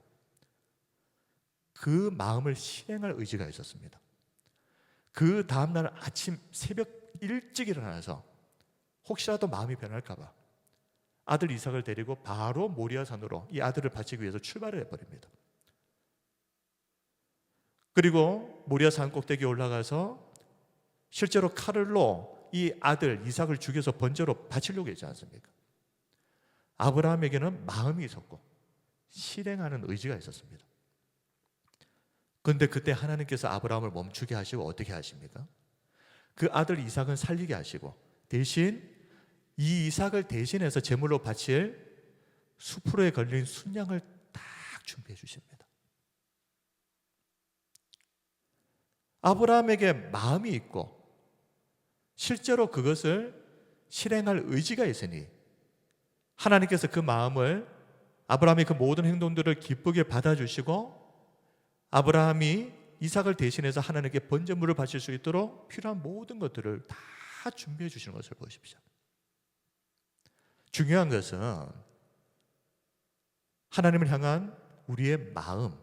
Speaker 1: 그 마음을 실행할 의지가 있었습니다. 그 다음날 아침 새벽 일찍 일어나서 혹시라도 마음이 변할까 봐 아들 이삭을 데리고 바로 모리아 산으로 이 아들을 바치기 위해서 출발을 해버립니다. 그리고 모리아 산 꼭대기에 올라가서 실제로 칼로 이 아들 이삭을 죽여서 번제로 바치려고 했지 않습니까? 아브라함에게는 마음이 있었고 실행하는 의지가 있었습니다. 그런데 그때 하나님께서 아브라함을 멈추게 하시고 어떻게 하십니까? 그 아들 이삭은 살리게 하시고 대신 이 이삭을 대신해서 제물로 바칠 수프로에 걸린 순양을 딱 준비해 주십니다. 아브라함에게 마음이 있고 실제로 그것을 실행할 의지가 있으니 하나님께서 그 마음을, 아브라함의 그 모든 행동들을 기쁘게 받아주시고 아브라함이 이삭을 대신해서 하나님께 번제물을 바칠 수 있도록 필요한 모든 것들을 다 준비해 주시는 것을 보십시오. 중요한 것은 하나님을 향한 우리의 마음,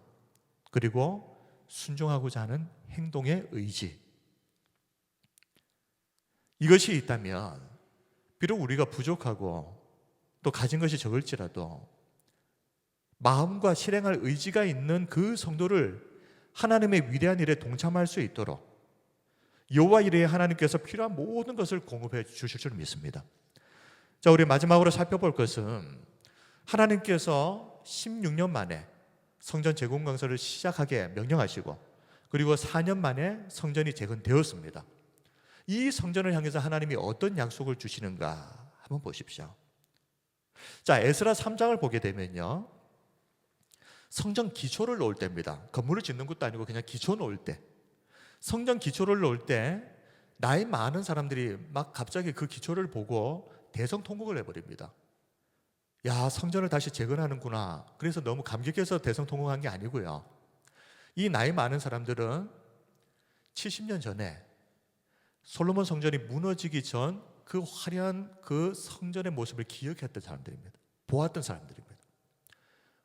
Speaker 1: 그리고 순종하고자 하는 행동의 의지, 이것이 있다면 비록 우리가 부족하고 또 가진 것이 적을지라도 마음과 실행할 의지가 있는 그 성도를 하나님의 위대한 일에 동참할 수 있도록 여호와 이레의 하나님께서 필요한 모든 것을 공급해 주실 줄 믿습니다. 우리 마지막으로 살펴볼 것은 하나님께서 16년 만에 성전 재건 공사를 시작하게 명령하시고 그리고 4년 만에 성전이 재건되었습니다. 이 성전을 향해서 하나님이 어떤 약속을 주시는가 한번 보십시오. 에스라 3장을 보게 되면요, 성전 기초를 놓을 때입니다. 건물을 짓는 것도 아니고 그냥 기초 놓을 때, 성전 기초를 놓을 때 나이 많은 사람들이 막 갑자기 그 기초를 보고 대성통곡을 해버립니다. 야, 성전을 다시 재건하는구나. 그래서 너무 감격해서 대성통곡한 게 아니고요. 이 나이 많은 사람들은 70년 전에 솔로몬 성전이 무너지기 전 그 화려한 그 성전의 모습을 기억했던 사람들입니다. 보았던 사람들입니다.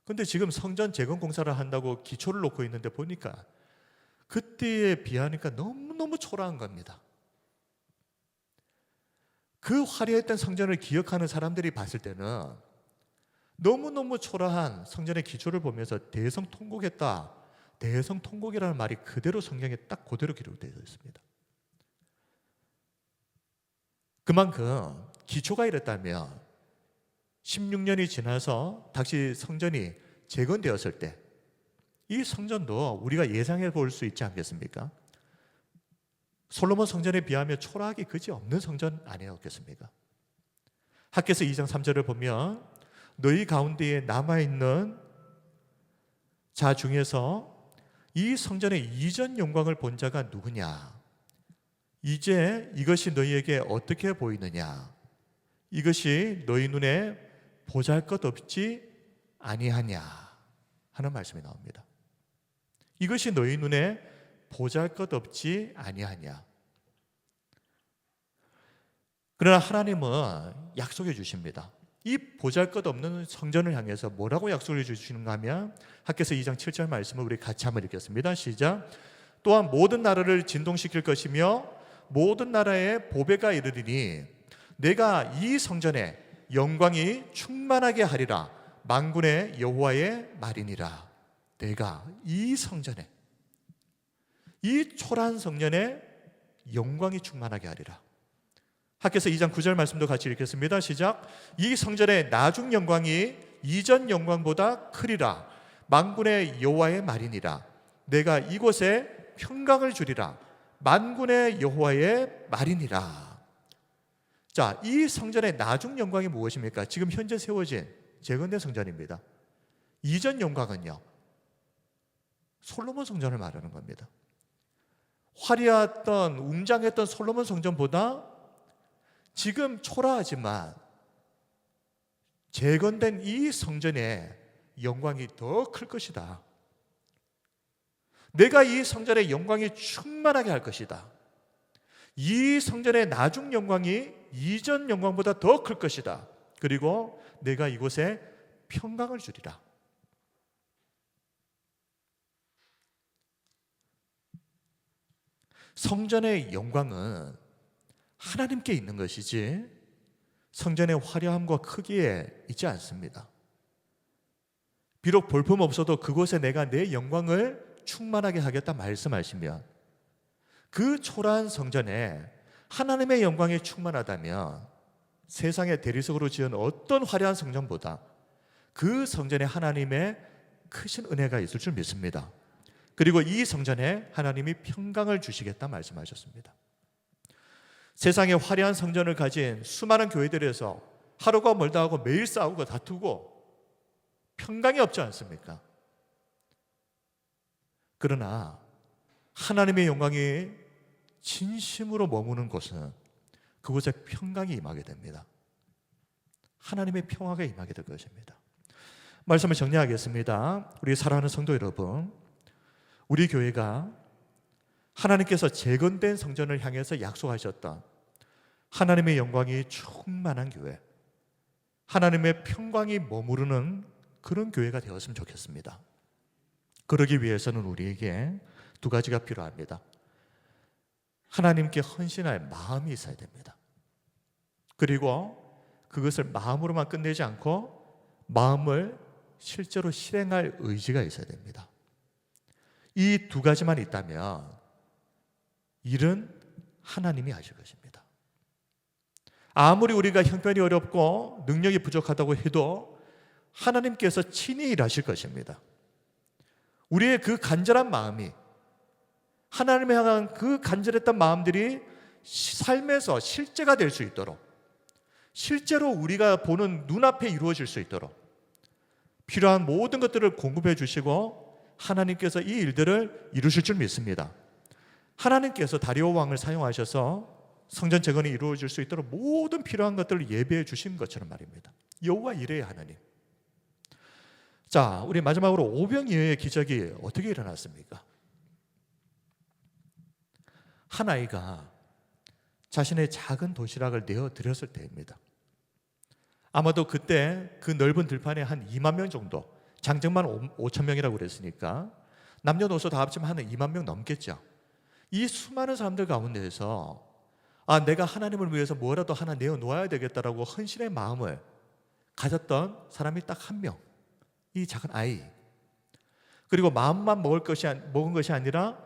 Speaker 1: 그런데 지금 성전 재건 공사를 한다고 기초를 놓고 있는데 보니까 그때에 비하니까 너무너무 초라한 겁니다. 그 화려했던 성전을 기억하는 사람들이 봤을 때는 너무너무 초라한 성전의 기초를 보면서 대성통곡했다. 대성통곡이라는 말이 그대로 성경에 딱 그대로 기록되어 있습니다. 그만큼 기초가 이랬다면 16년이 지나서 다시 성전이 재건되었을 때 이 성전도 우리가 예상해 볼 수 있지 않겠습니까? 솔로몬 성전에 비하면 초라하기 그지 없는 성전 아니었겠습니까? 학개서 2장 3절을 보면 너희 가운데에 남아있는 자 중에서 이 성전의 이전 영광을 본 자가 누구냐? 이제 이것이 너희에게 어떻게 보이느냐? 이것이 너희 눈에 보잘것없지 아니하냐? 하는 말씀이 나옵니다. 이것이 너희 눈에 보잘것없지 아니하냐? 그러나 하나님은 약속해 주십니다. 이 보잘것없는 성전을 향해서 뭐라고 약속을 주시는가 하면 학개서 2장 7절 말씀을 우리 같이 한번 읽겠습니다. 시작. 또한 모든 나라를 진동시킬 것이며 모든 나라에 보배가 이르리니 내가 이 성전에 영광이 충만하게 하리라. 만군의 여호와의 말이니라. 내가 이 성전에, 이 초라한 성전에 영광이 충만하게 하리라. 학개서 2장 9절 말씀도 같이 읽겠습니다. 시작. 이 성전의 나중 영광이 이전 영광보다 크리라. 만군의 여호와의 말이니라. 내가 이곳에 평강을 주리라. 만군의 여호와의 말이니라. 자, 이 성전의 나중 영광이 무엇입니까? 지금 현재 세워진 재건된 성전입니다. 이전 영광은요, 솔로몬 성전을 말하는 겁니다. 화려했던 웅장했던 솔로몬 성전보다 지금 초라하지만 재건된 이 성전의 영광이 더 클 것이다. 내가 이 성전의 영광이 충만하게 할 것이다. 이 성전의 나중 영광이 이전 영광보다 더 클 것이다. 그리고 내가 이곳에 평강을 주리라. 성전의 영광은 하나님께 있는 것이지 성전의 화려함과 크기에 있지 않습니다. 비록 볼품 없어도 그곳에 내가 내 영광을 충만하게 하겠다 말씀하시면 그 초라한 성전에 하나님의 영광이 충만하다면 세상의 대리석으로 지은 어떤 화려한 성전보다 그 성전에 하나님의 크신 은혜가 있을 줄 믿습니다. 그리고 이 성전에 하나님이 평강을 주시겠다 말씀하셨습니다. 세상의 화려한 성전을 가진 수많은 교회들에서 하루가 멀다 하고 매일 싸우고 다투고 평강이 없지 않습니까? 그러나 하나님의 영광이 진심으로 머무는 곳은 그곳에 평강이 임하게 됩니다. 하나님의 평화가 임하게 될 것입니다. 말씀을 정리하겠습니다. 우리 사랑하는 성도 여러분, 우리 교회가 하나님께서 재건된 성전을 향해서 약속하셨던 하나님의 영광이 충만한 교회, 하나님의 평강이 머무르는 그런 교회가 되었으면 좋겠습니다. 그러기 위해서는 우리에게 두 가지가 필요합니다. 하나님께 헌신할 마음이 있어야 됩니다. 그리고 그것을 마음으로만 끝내지 않고 마음을 실제로 실행할 의지가 있어야 됩니다. 이 두 가지만 있다면 일은 하나님이 하실 것입니다. 아무리 우리가 형편이 어렵고 능력이 부족하다고 해도 하나님께서 친히 일하실 것입니다. 우리의 그 간절한 마음이, 하나님을 향한 그 간절했던 마음들이 삶에서 실제가 될 수 있도록, 실제로 우리가 보는 눈앞에 이루어질 수 있도록 필요한 모든 것들을 공급해 주시고 하나님께서 이 일들을 이루실 줄 믿습니다. 하나님께서 다리오 왕을 사용하셔서 성전 재건이 이루어질 수 있도록 모든 필요한 것들을 예배해 주신 것처럼 말입니다. 여호와 이레의 하나님. 자, 우리 마지막으로 오병이어의 기적이 어떻게 일어났습니까? 한 아이가 자신의 작은 도시락을 내어 드렸을 때입니다. 아마도 그때 그 넓은 들판에 한 2만 명 정도, 장정만 5천 명이라고 그랬으니까 남녀노소 다 합치면 한 2만 명 넘겠죠. 이 수많은 사람들 가운데에서 내가 하나님을 위해서 뭐라도 하나 내어 놓아야 되겠다라고 헌신의 마음을 가졌던 사람이 딱 한 명, 이 작은 아이. 그리고 마음만 먹은 것이 아니라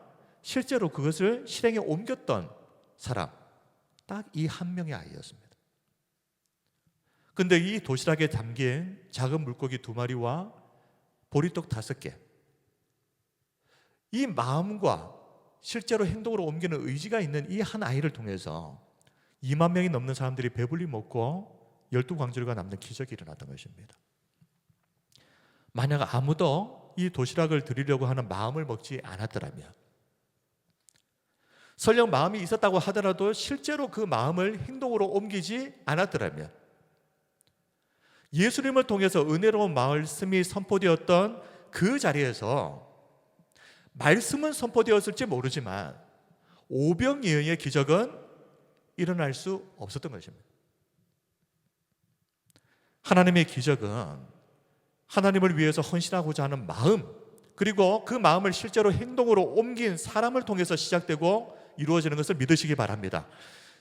Speaker 1: 실제로 그것을 실행에 옮겼던 사람, 딱 이 한 명의 아이였습니다. 근데 이 도시락에 담긴 작은 물고기 2마리와 보리떡 5개, 이 마음과 실제로 행동으로 옮기는 의지가 있는 이 한 아이를 통해서 2만 명이 넘는 사람들이 배불리 먹고 12광주리가 남는 기적이 일어났던 것입니다. 만약 아무도 이 도시락을 드리려고 하는 마음을 먹지 않았더라면, 설령 마음이 있었다고 하더라도 실제로 그 마음을 행동으로 옮기지 않았더라면, 예수님을 통해서 은혜로운 말씀이 선포되었던 그 자리에서 말씀은 선포되었을지 모르지만 오병이어의 기적은 일어날 수 없었던 것입니다. 하나님의 기적은 하나님을 위해서 헌신하고자 하는 마음, 그리고 그 마음을 실제로 행동으로 옮긴 사람을 통해서 시작되고 이루어지는 것을 믿으시기 바랍니다.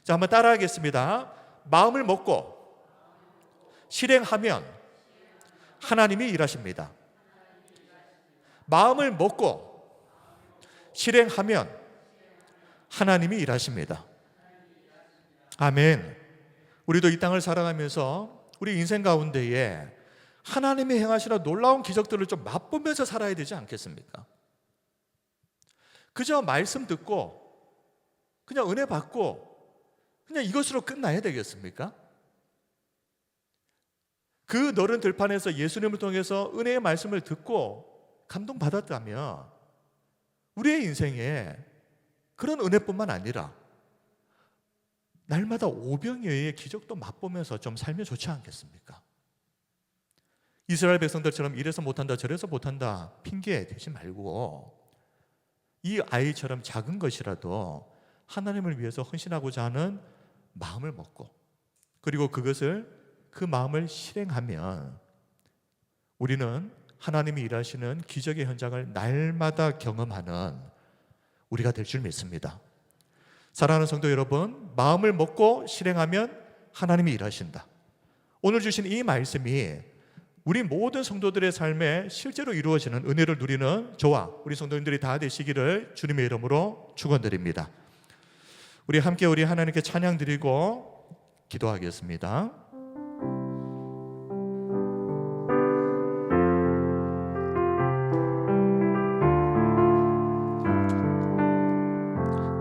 Speaker 1: 자, 한번 따라하겠습니다. 마음을 먹고 실행하면 하나님이 일하십니다. 마음을 먹고 실행하면 하나님이 일하십니다. 아멘. 우리도 이 땅을 살아가면서 우리 인생 가운데에 하나님이 행하시는 놀라운 기적들을 좀 맛보면서 살아야 되지 않겠습니까? 그저 말씀 듣고 그냥 은혜 받고 그냥 이것으로 끝나야 되겠습니까? 그 넓은 들판에서 예수님을 통해서 은혜의 말씀을 듣고 감동받았다면 우리의 인생에 그런 은혜뿐만 아니라 날마다 오병이어의 기적도 맛보면서 좀 살면 좋지 않겠습니까? 이스라엘 백성들처럼 이래서 못한다 저래서 못한다 핑계 대지 말고 이 아이처럼 작은 것이라도 하나님을 위해서 헌신하고자 하는 마음을 먹고, 그리고 그 마음을 실행하면 우리는 하나님이 일하시는 기적의 현장을 날마다 경험하는 우리가 될 줄 믿습니다. 사랑하는 성도 여러분, 마음을 먹고 실행하면 하나님이 일하신다. 오늘 주신 이 말씀이 우리 모든 성도들의 삶에 실제로 이루어지는 은혜를 누리는 저와 우리 성도님들이 다 되시기를 주님의 이름으로 축원드립니다. 우리 함께 하나님께 찬양 드리고 기도하겠습니다.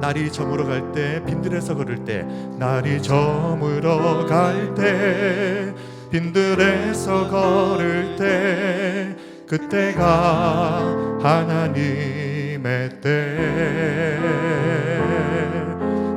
Speaker 1: 날이 저물어 갈 때 빈들에서 걸을 때, 날이 저물어 갈 때 빈들에서 걸을 때, 그때가 하나님의 때.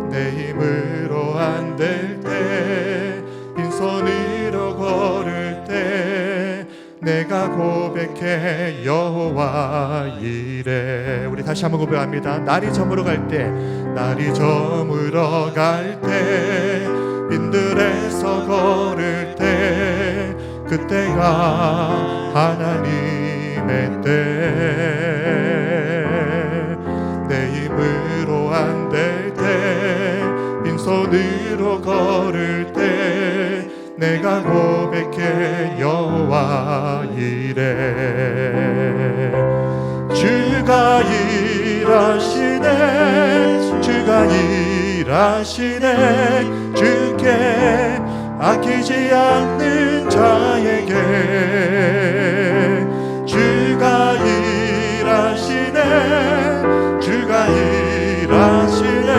Speaker 1: 내 힘으로 안 될 때, 빈손으로 걸을 때 내가 고백해 여호와 이래. 우리 다시 한번 고백합니다. 날이 저물어 갈 때, 날이 저물어 갈 때 빈들에서 걸을 때, 그때가 하나님의 때. 내 힘으로 안 될 때, 빈손으로 걸을 때 내가 고백해 여호와 이래. 주가 일하시네, 주가 일하시네, 주께 아끼지 않는 자에게. 주가 일하시네, 주가 일하시네,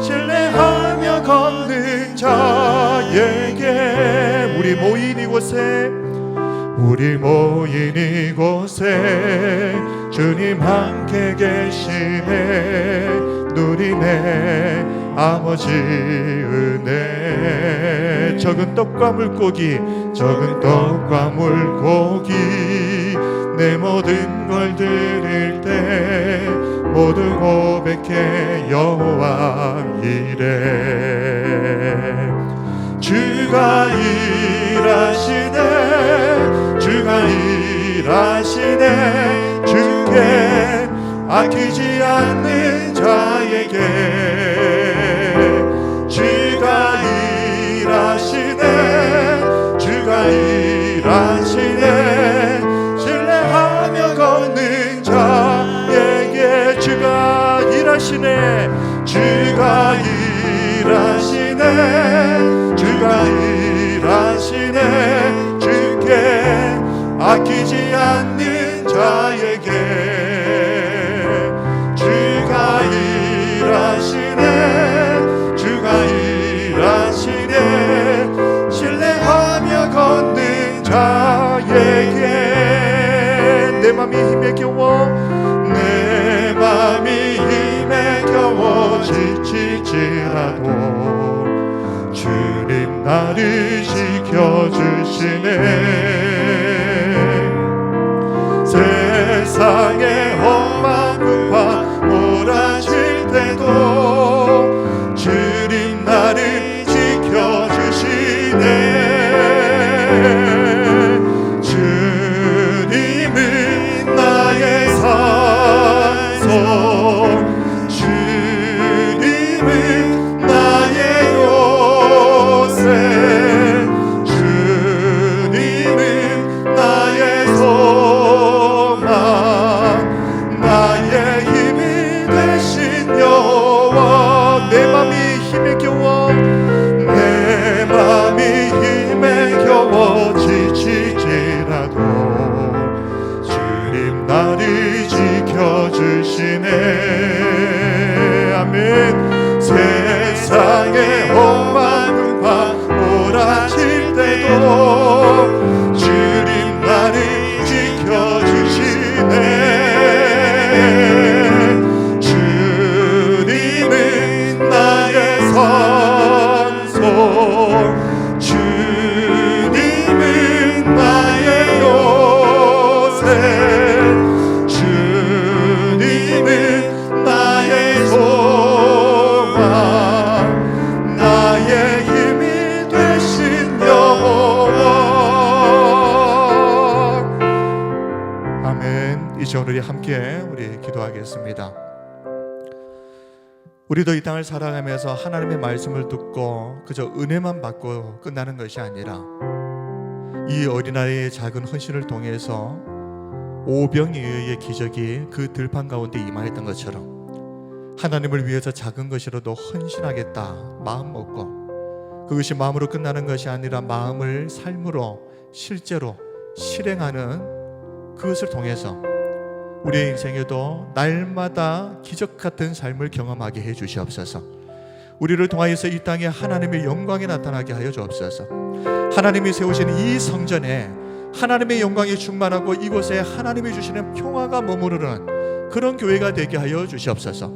Speaker 1: 신뢰하며 걷는 자에게. 우리 모인 이곳에 주님 함께 계시네. 누리네 아버지 은혜. 적은 떡과 물고기, 적은 떡과 물고기, 내 모든 걸 드릴 때 모두 고백해 여호와 이래. 주가 일하시네, 주가 일하시네. 주께 아끼지 않는 자에게 주가 일하시네, 주가 일하시네. 신뢰하며 걷는 자에게 주가 일하시네, 주가 일하시네, 주가 일하시네. 주께 아끼지 않는 자에게 주가 일하시네, 주가 일하시네. 신뢰하며 걷는 자에게 내 맘이 힘에 겨워, 내 맘이 힘에 겨워 지치지라도 주님 나를 지켜주시네. 세상의 험한 풍파 몰아칠 때도 주님 나를 지켜주시네. 주님은 나의 산소, 주님은 나의 요새, 주님은 나의 소망, 나의 힘이 되신 여호와. 내 맘이 힘에 겨워, 내 맘이 힘에 겨워 지치지라도 주님 나를 지켜주시네. 아멘. 세상의 험한 풍파 몰아칠 때도 주님 나를 지켜주시네. 주님은 나의 산소, 주님은 나의 요새, 주님은 나의 소망, 나의 힘이 되신 여호와. 아멘. 이제 오늘 함께 우리 기도하겠습니다. 우리도 이 땅을 살아가면서 하나님의 말씀을 듣고 그저 은혜만 받고 끝나는 것이 아니라 이 어린아이의 작은 헌신을 통해서 오병이어의 기적이 그 들판 가운데 임하였던 것처럼 하나님을 위해서 작은 것이라도 헌신하겠다 마음 먹고, 그것이 마음으로 끝나는 것이 아니라 마음을 삶으로 실제로 실행하는 그것을 통해서 우리의 인생에도 날마다 기적 같은 삶을 경험하게 해 주시옵소서. 우리를 통하여서 이 땅에 하나님의 영광이 나타나게 하여 주옵소서. 하나님이 세우신 이 성전에 하나님의 영광이 충만하고 이곳에 하나님이 주시는 평화가 머무르는 그런 교회가 되게 하여 주시옵소서.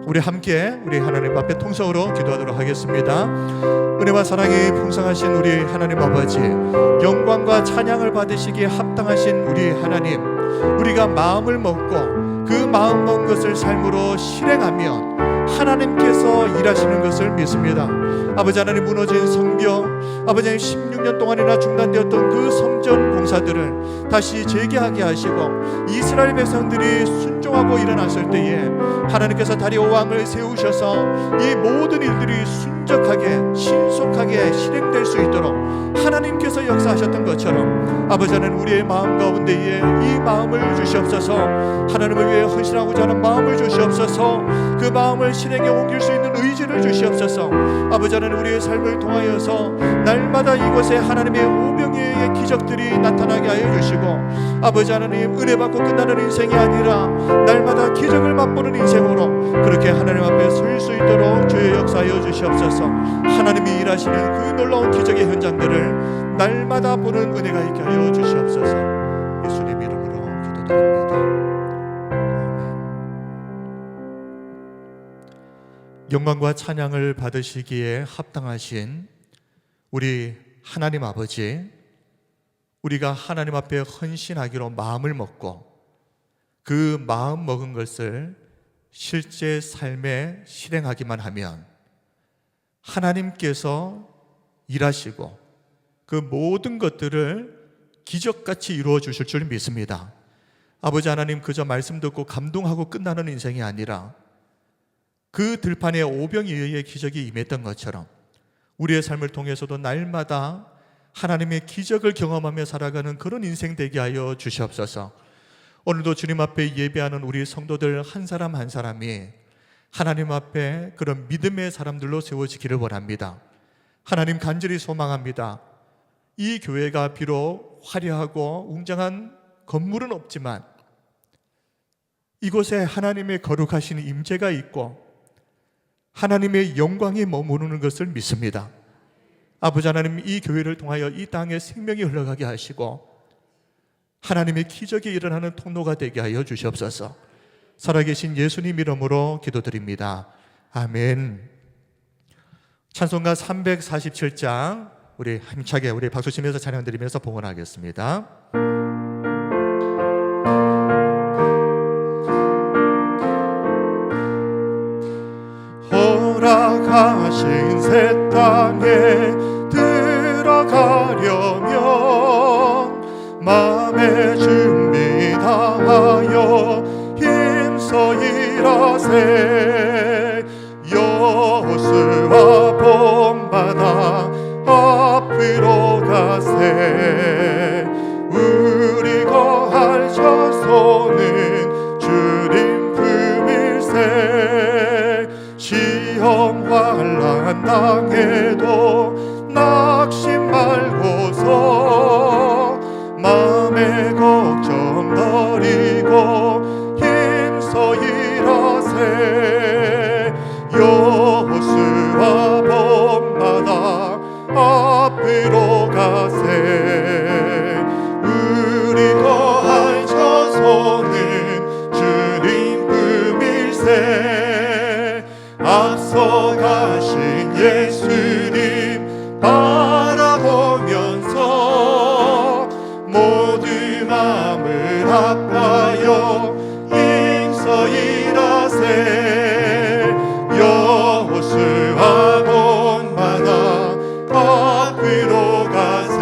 Speaker 1: 우리 함께 우리 하나님 앞에 통성으로 기도하도록 하겠습니다. 은혜와 사랑이 풍성하신 우리 하나님 아버지, 영광과 찬양을 받으시기에 합당하신 우리 하나님, 우리가 마음을 먹고 그 마음 먹은 것을 삶으로 실행하면 하나님께서 일하시는 것을 믿습니다. 아버지 하나님, 무너진 성벽, 아버지 하나님 16년 동안이나 중단되었던 그 성전 공사들을 다시 재개하게 하시고 이스라엘 백성들이 순종하고 일어났을 때에 하나님께서 다리오 왕을 세우셔서 이 모든 일들이 순적하게 신속하게 실행될 수 있도록 하나님께서 역사하셨던 것처럼 아버지 하나님, 우리의 마음 가운데에 이 마음을 주시옵소서. 하나님을 위해 헌신하고자 하는 마음을 주시옵소서. 그 마음을 실행에 옮길 수 있는 의지를 주시옵소서. 아버지 하나님, 우리의 삶을 통하여서 날마다 이곳에 하나님의 오병이어의 기적들이 나타나게 하여 주시고, 아버지 하나님, 은혜 받고 끝나는 인생이 아니라 날마다 기적을 맛보는 인생으로 그렇게 하나님 앞에 설 수 있도록 주의 역사하여 주시옵소서. 하나님이 일하시는 그 놀라운 기적의 현장들을 날마다 보는 은혜가 있게 하여 주시옵소서. 예수님 이름으로 기도드립니다. 영광과 찬양을 받으시기에 합당하신 우리 하나님 아버지, 우리가 하나님 앞에 헌신하기로 마음을 먹고 그 마음 먹은 것을 실제 삶에 실행하기만 하면 하나님께서 일하시고 그 모든 것들을 기적같이 이루어 주실 줄 믿습니다. 아버지 하나님, 그저 말씀 듣고 감동하고 끝나는 인생이 아니라 그 들판에 오병이어의 기적이 임했던 것처럼 우리의 삶을 통해서도 날마다 하나님의 기적을 경험하며 살아가는 그런 인생 되게 하여 주시옵소서. 오늘도 주님 앞에 예배하는 우리 성도들 한 사람 한 사람이 하나님 앞에 그런 믿음의 사람들로 세워지기를 원합니다. 하나님, 간절히 소망합니다. 이 교회가 비록 화려하고 웅장한 건물은 없지만 이곳에 하나님의 거룩하신 임재가 있고 하나님의 영광이 머무르는 것을 믿습니다. 아버지 하나님, 이 교회를 통하여 이 땅에 생명이 흘러가게 하시고 하나님의 기적이 일어나는 통로가 되게 하여 주시옵소서. 살아계신 예수님 이름으로 기도드립니다. 아멘. 찬송가 347장 우리 힘차게 우리 박수 치면서 찬양 드리면서 봉헌하겠습니다. 허락하신 새 땅에 들어가려면 마음의 준비 다하여 힘써 일하세. 여호수아 본받아 앞으로 가세. 우리 거할 자손은 주님 품일세. 시험 환난 당해도 낙심 말고서 마음의 걱정 버리고 힘써 일하세. 여호수아 본받아 앞으로 가세. 우리 거할 자손은 주님 품일세. 앞서 가신 예수님 바라보면서 모두 마음을 합하여 힘써 일하세. 여호수아 본받아 앞으로 가세.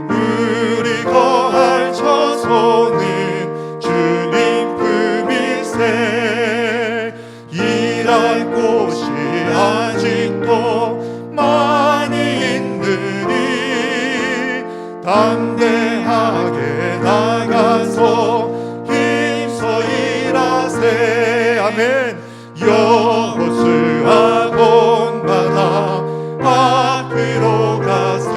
Speaker 1: 우리 거할 자손은 주님 품일세. 일할 곳이 아직도 많이 있느니 담대하게 나가서 힘써 일하세. 아멘. 여호수아 본받아 앞으로 가세.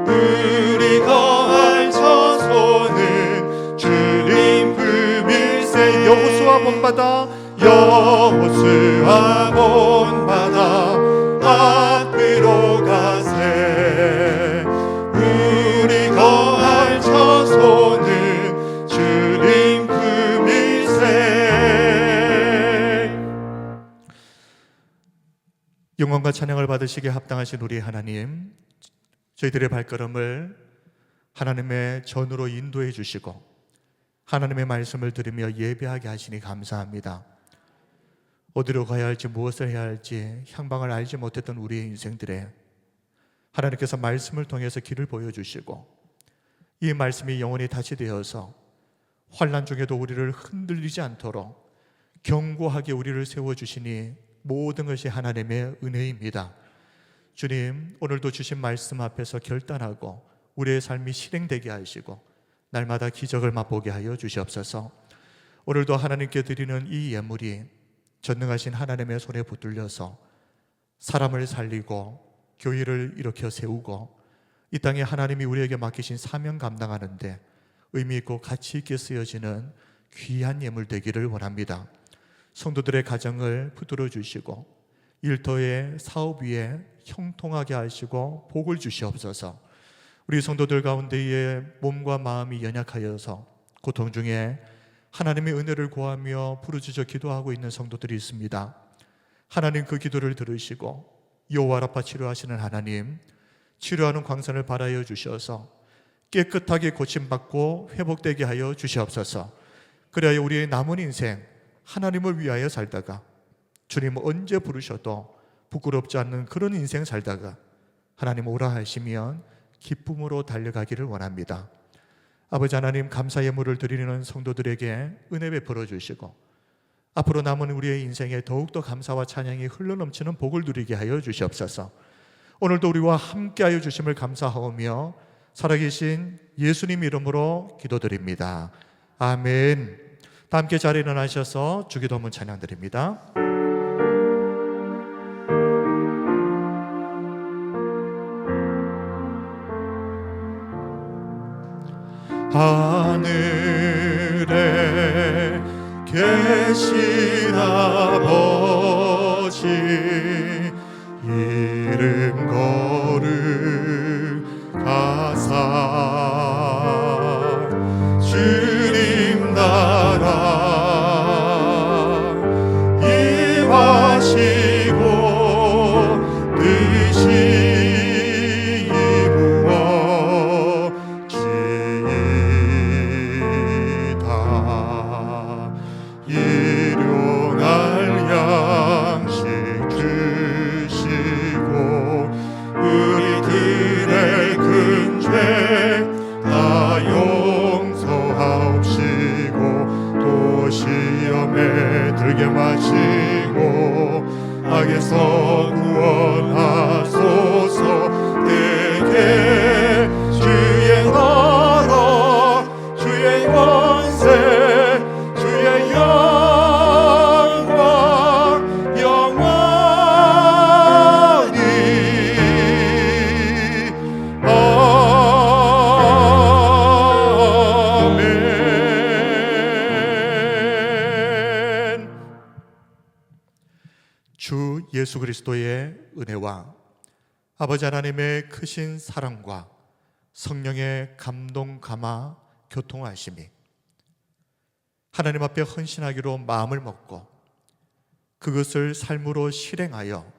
Speaker 1: 우리 거할 자손은 주님 품일세. 여호수아 본받아 여호수아 본받아 앞으로 가세. 우리 거할 자손은 주님 품일세. 영광과 찬양을 받으시기에 합당하신 우리 하나님, 저희들의 발걸음을 하나님의 전으로 인도해 주시고 하나님의 말씀을 들으며 예배하게 하시니 감사합니다. 어디로 가야 할지 무엇을 해야 할지 향방을 알지 못했던 우리의 인생들에 하나님께서 말씀을 통해서 길을 보여주시고 이 말씀이 영원히 다시 되어서 환난 중에도 우리를 흔들리지 않도록 견고하게 우리를 세워주시니 모든 것이 하나님의 은혜입니다. 주님, 오늘도 주신 말씀 앞에서 결단하고 우리의 삶이 실행되게 하시고 날마다 기적을 맛보게 하여 주시옵소서. 오늘도 하나님께 드리는 이 예물이 전능하신 하나님의 손에 붙들려서 사람을 살리고 교회를 일으켜 세우고 이 땅에 하나님이 우리에게 맡기신 사명 감당하는데 의미 있고 가치 있게 쓰여지는 귀한 예물 되기를 원합니다. 성도들의 가정을 붙들어 주시고 일터의 사업 위에 형통하게 하시고 복을 주시옵소서. 우리 성도들 가운데에 몸과 마음이 연약하여서 고통 중에 하나님의 은혜를 구하며 부르짖어 기도하고 있는 성도들이 있습니다. 하나님 그 기도를 들으시고 여호와 라파 치료하시는 하나님, 치료하는 광선을 발하여 주셔서 깨끗하게 고침받고 회복되게 하여 주시옵소서. 그래야 우리의 남은 인생 하나님을 위하여 살다가 주님 언제 부르셔도 부끄럽지 않는 그런 인생 살다가 하나님 오라 하시면 기쁨으로 달려가기를 원합니다. 아버지 하나님, 감사 예물을 드리는 성도들에게 은혜 베풀어 주시고 앞으로 남은 우리의 인생에 더욱더 감사와 찬양이 흘러넘치는 복을 누리게 하여 주시옵소서. 오늘도 우리와 함께하여 주심을 감사하오며 살아계신 예수님 이름으로 기도드립니다. 아멘. 다 함께 자리에 일어나셔서 주기도문 찬양드립니다. 하늘에 계신 아버지, 이름 거룩하사 주님 나라 임하시고 뜻이 일용할 양식 주시고 우리들의 큰 죄 다 용서하옵시고 또 시험에 들게 마시고 악에서 구원하소서. 내게 주의 나라 주의 권세 주의 영광 영원히 아멘. 주 예수 그리스도의 은혜와 아버지 하나님의 크신 사랑과 성령의 감동 감화 교통하심이 하나님 앞에 헌신하기로 마음을 먹고 그것을 삶으로 실행하여